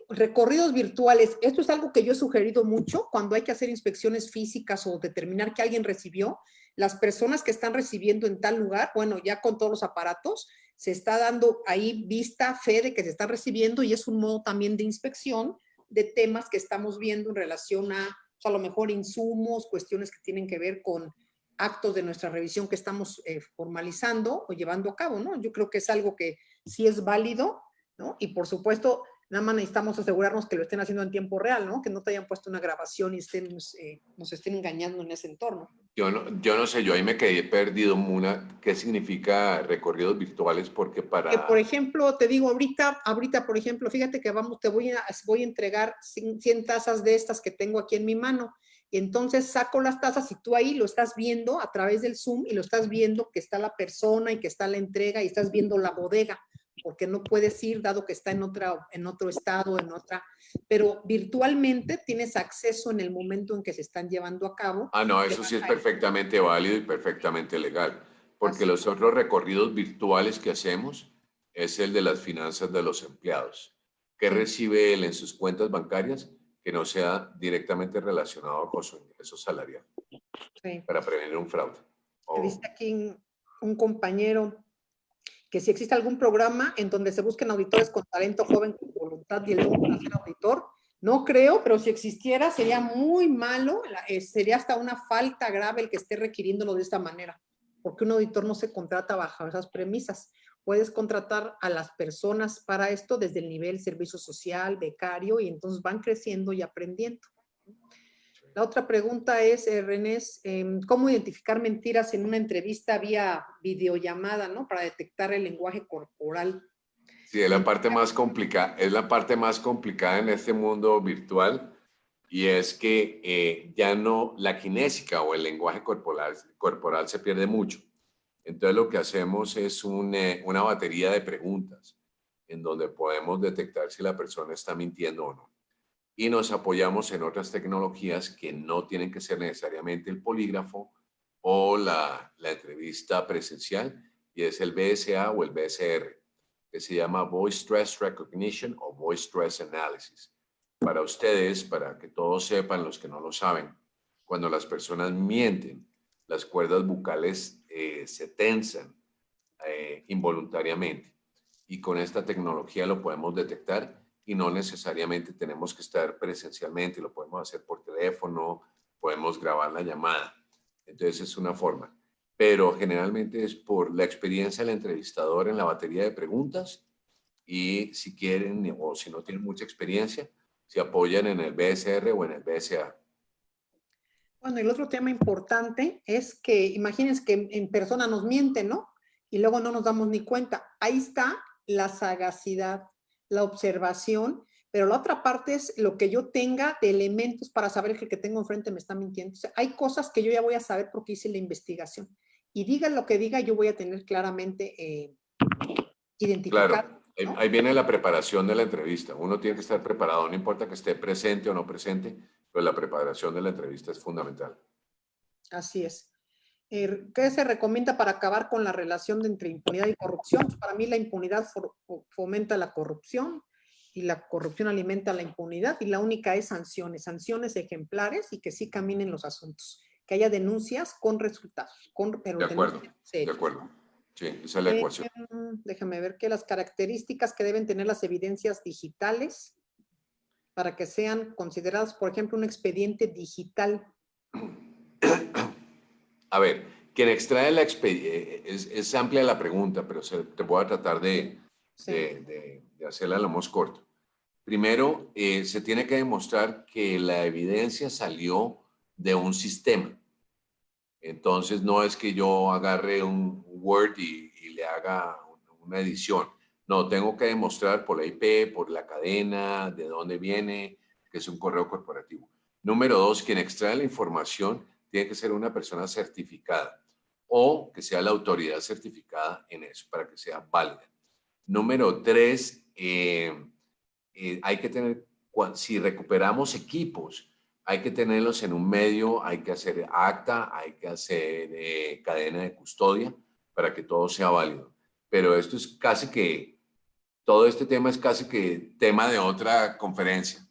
Recorridos virtuales, esto es algo que yo he sugerido mucho cuando hay que hacer inspecciones físicas o determinar que alguien recibió. Las personas que están recibiendo en tal lugar, bueno, ya con todos los aparatos, se está dando ahí vista, fe de que se está recibiendo y es un modo también de inspección de temas que estamos viendo en relación a lo mejor insumos, cuestiones que tienen que ver con actos de nuestra revisión que estamos formalizando o llevando a cabo, ¿no? Yo creo que es algo que sí es válido, ¿no? Y por supuesto, nada más necesitamos asegurarnos que lo estén haciendo en tiempo real, ¿no? Que no te hayan puesto una grabación y nos estén engañando en ese entorno. Yo no sé, yo ahí me quedé perdido, Muna, ¿qué significa recorridos virtuales? Porque Que, por para... ejemplo, te digo, ahorita, por ejemplo, fíjate que voy a entregar 100 tazas de estas que tengo aquí en mi mano. Y entonces saco las tazas y tú ahí lo estás viendo a través del Zoom y lo estás viendo que está la persona y que está la entrega y estás viendo la bodega, porque no puedes ir dado que está en otro estado, pero virtualmente tienes acceso en el momento en que se están llevando a cabo. Ah, no, eso sí es perfectamente válido y perfectamente legal, porque Así. los otros recorridos virtuales que hacemos es el de las finanzas de los empleados. ¿Qué recibe él en sus cuentas bancarias que no sea directamente relacionado con su ingreso salarial? Sí. Para prevenir un fraude. Dice aquí un compañero que si existe algún programa en donde se busquen auditores con talento joven, con voluntad y el don para ser auditor. No creo, pero si existiera sería muy malo, sería hasta una falta grave el que esté requiriéndolo de esta manera, porque un auditor no se contrata bajo esas premisas. Puedes contratar a las personas para esto desde el nivel servicio social, becario, y entonces van creciendo y aprendiendo. La otra pregunta es, René, ¿cómo identificar mentiras en una entrevista vía videollamada, ¿no? Para detectar el lenguaje corporal. Sí, es la parte más complicada, es la parte más complicada en este mundo virtual, y es que ya no, la kinésica o el lenguaje corporal se pierde mucho. Entonces lo que hacemos es una batería de preguntas en donde podemos detectar si la persona está mintiendo o no. Y nos apoyamos en otras tecnologías que no tienen que ser necesariamente el polígrafo o la entrevista presencial, y es el BSA o el BSR, que se llama Voice Stress Recognition o Voice Stress Analysis. Para ustedes, para que todos sepan, los que no lo saben, cuando las personas mienten, las cuerdas bucales se tensan involuntariamente, y con esta tecnología lo podemos detectar, y no necesariamente tenemos que estar presencialmente, lo podemos hacer por teléfono, podemos grabar la llamada. Entonces es una forma, pero generalmente es por la experiencia del entrevistador en la batería de preguntas, y si quieren o si no tienen mucha experiencia, se apoyan en el BSR o en el BSA. Bueno, el otro tema importante es que imagínense que en persona nos mienten, ¿no? Y luego no nos damos ni cuenta. Ahí está la sagacidad, la observación, pero la otra parte es lo que yo tenga de elementos para saber que el que tengo enfrente me está mintiendo. O sea, hay cosas que yo ya voy a saber porque hice la investigación. Y diga lo que diga, yo voy a tener claramente identificado, Claro, ¿no? ahí viene la preparación de la entrevista. Uno tiene que estar preparado, no importa que esté presente o no presente, pero la preparación de la entrevista es fundamental. Así es. ¿Qué se recomienda para acabar con la relación entre impunidad y corrupción? Pues para mí la impunidad fomenta la corrupción y la corrupción alimenta la impunidad, y la única es sanciones, sanciones ejemplares y que sí caminen los asuntos, que haya denuncias con resultados, pero De acuerdo, denuncias de serias. acuerdo. Sí, esa es la ecuación. Déjame ver qué las características que deben tener las evidencias digitales para que sean consideradas, por ejemplo, un expediente digital. A ver, quien extrae la expediente, es amplia la pregunta, pero te voy a tratar de hacerla lo más corto. Primero, se tiene que demostrar que la evidencia salió de un sistema. Entonces, no es que yo agarre un Word y le haga una edición. No, tengo que demostrar por la IP, por la cadena, de dónde viene, que es un correo corporativo. Número dos, quien extrae la información tiene que ser una persona certificada, o que sea la autoridad certificada en eso para que sea válida. Número tres, hay que tener, si recuperamos equipos, hay que tenerlos en un medio, hay que hacer acta, hay que hacer cadena de custodia para que todo sea válido. Pero esto es casi que, todo este tema es casi que tema de otra conferencia.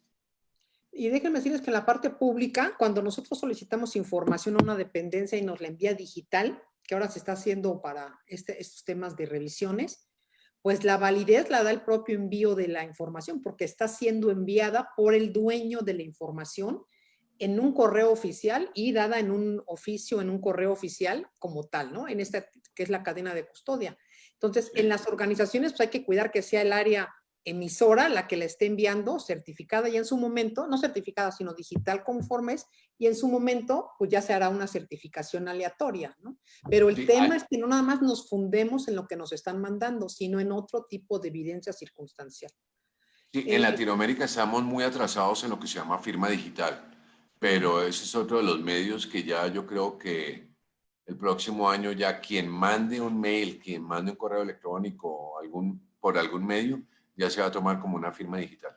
Y déjenme decirles que en la parte pública, cuando nosotros solicitamos información a una dependencia y nos la envía digital, que ahora se está haciendo para estos temas de revisiones, pues la validez la da el propio envío de la información, porque está siendo enviada por el dueño de la información en un correo oficial y dada en un oficio, en un correo oficial como tal, ¿no? En esta que es la cadena de custodia. Entonces, en las organizaciones pues hay que cuidar que sea el área emisora la que la esté enviando, certificada, y en su momento, no certificada, sino digital conformes, y en su momento, pues ya se hará una certificación aleatoria, ¿no? Pero el tema es que no nada más nos fundemos en lo que nos están mandando, sino en otro tipo de evidencia circunstancial. Sí, en Latinoamérica estamos muy atrasados en lo que se llama firma digital, pero ese es otro de los medios que ya yo creo que el próximo año ya quien mande un mail, quien mande un correo electrónico por algún medio, ya se va a tomar como una firma digital.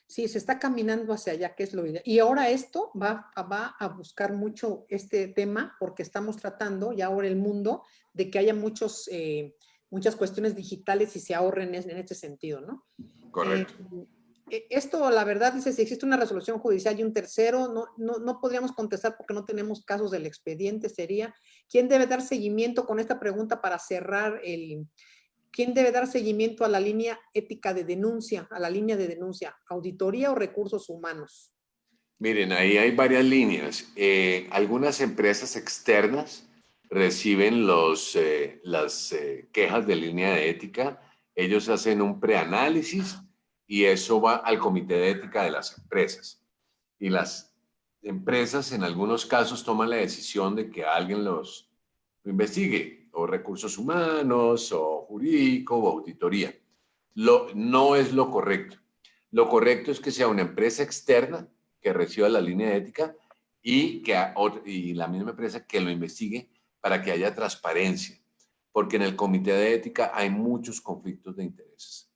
Sí, se está caminando hacia allá, que es lo ideal. Y ahora esto va a buscar mucho este tema porque estamos tratando ya ahora el mundo de que haya muchas cuestiones digitales y se ahorren en este sentido, ¿no? Correcto. Esto, la verdad, dice, si existe una resolución judicial y un tercero, no podríamos contestar porque no tenemos casos del expediente. Sería, ¿quién debe dar seguimiento con esta pregunta para cerrar ¿quién debe dar seguimiento a la línea ética de denuncia, a la línea de denuncia? ¿Auditoría o recursos humanos? Miren, ahí hay varias líneas. Algunas empresas externas reciben las quejas de línea de ética. Ellos hacen un preanálisis y eso va al comité de ética de las empresas. Y las empresas en algunos casos toman la decisión de que alguien los investigue, o recursos humanos, o jurídico, o auditoría. No es lo correcto. Lo correcto es que sea una empresa externa que reciba la línea de ética y la misma empresa que lo investigue para que haya transparencia, porque en el comité de ética hay muchos conflictos de intereses.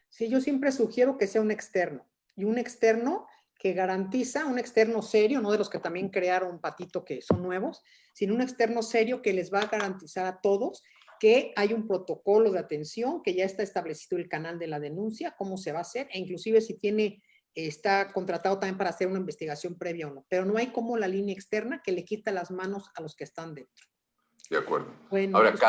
Sí, yo siempre sugiero que sea un externo, y un externo que garantiza, un externo serio, no de los que también crearon Patito que son nuevos, sino un externo serio que les va a garantizar a todos que hay un protocolo de atención, que ya está establecido el canal de la denuncia, cómo se va a hacer, e inclusive si está contratado también para hacer una investigación previa o no, pero no hay como la línea externa que le quita las manos a los que están dentro. De acuerdo. Bueno, Ahora, pues,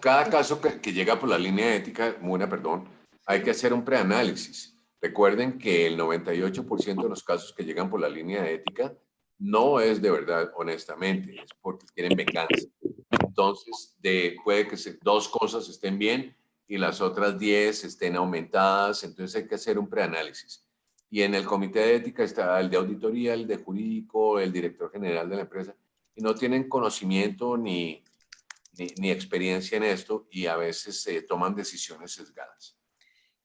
cada caso que llega por la línea de ética, Muna, perdón, hay que hacer un preanálisis. Recuerden que el 98% de los casos que llegan por la línea de ética no es de verdad, honestamente, es porque quieren venganza. Entonces, puede que dos cosas estén bien y las otras 10 estén aumentadas, entonces hay que hacer un preanálisis. Y en el comité de ética está el de auditoría, el de jurídico, el director general de la empresa, y no tienen conocimiento ni experiencia en esto y a veces se toman decisiones sesgadas.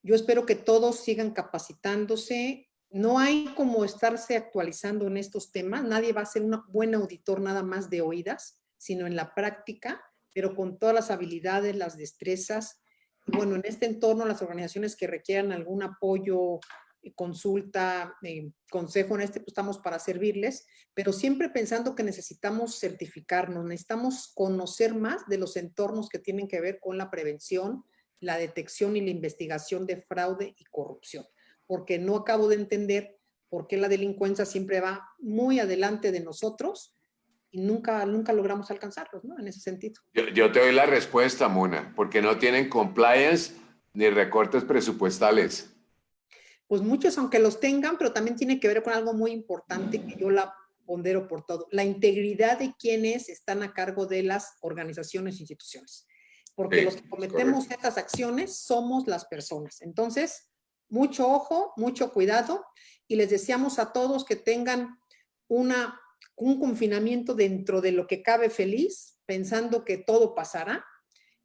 yo espero que todos sigan capacitándose. No hay como estarse actualizando en estos temas. Nadie va a ser un buen auditor nada más de oídas, sino en la práctica, pero con todas las habilidades, las destrezas. Y bueno, en este entorno, las organizaciones que requieran algún apoyo, consulta, consejo en pues estamos para servirles, pero siempre pensando que necesitamos certificarnos, necesitamos conocer más de los entornos que tienen que ver con la prevención, la detección y la investigación de fraude y corrupción, porque no acabo de entender por qué la delincuencia siempre va muy adelante de nosotros y nunca logramos alcanzarlos, ¿no? En ese sentido. Yo te doy la respuesta, Mona, porque no tienen compliance ni recortes presupuestales. Pues muchos, aunque los tengan, pero también tiene que ver con algo muy importante que yo la pondero por todo, la integridad de quienes están a cargo de las organizaciones e instituciones. Porque Sí, los que cometemos estas acciones somos las personas. Entonces, mucho ojo, mucho cuidado, y les deseamos a todos que tengan un confinamiento dentro de lo que cabe feliz, pensando que todo pasará,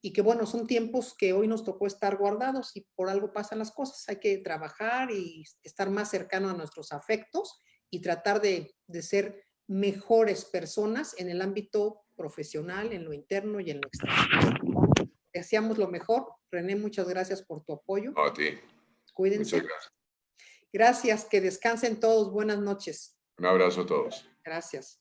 y que bueno, son tiempos que hoy nos tocó estar guardados y por algo pasan las cosas. Hay que trabajar y estar más cercano a nuestros afectos y tratar de ser mejores personas en el ámbito profesional, en lo interno y en lo externo. Deseamos lo mejor. René, muchas gracias por tu apoyo. A ti. Cuídense. Muchas gracias. Gracias, que descansen todos. Buenas noches. Un abrazo a todos. Gracias.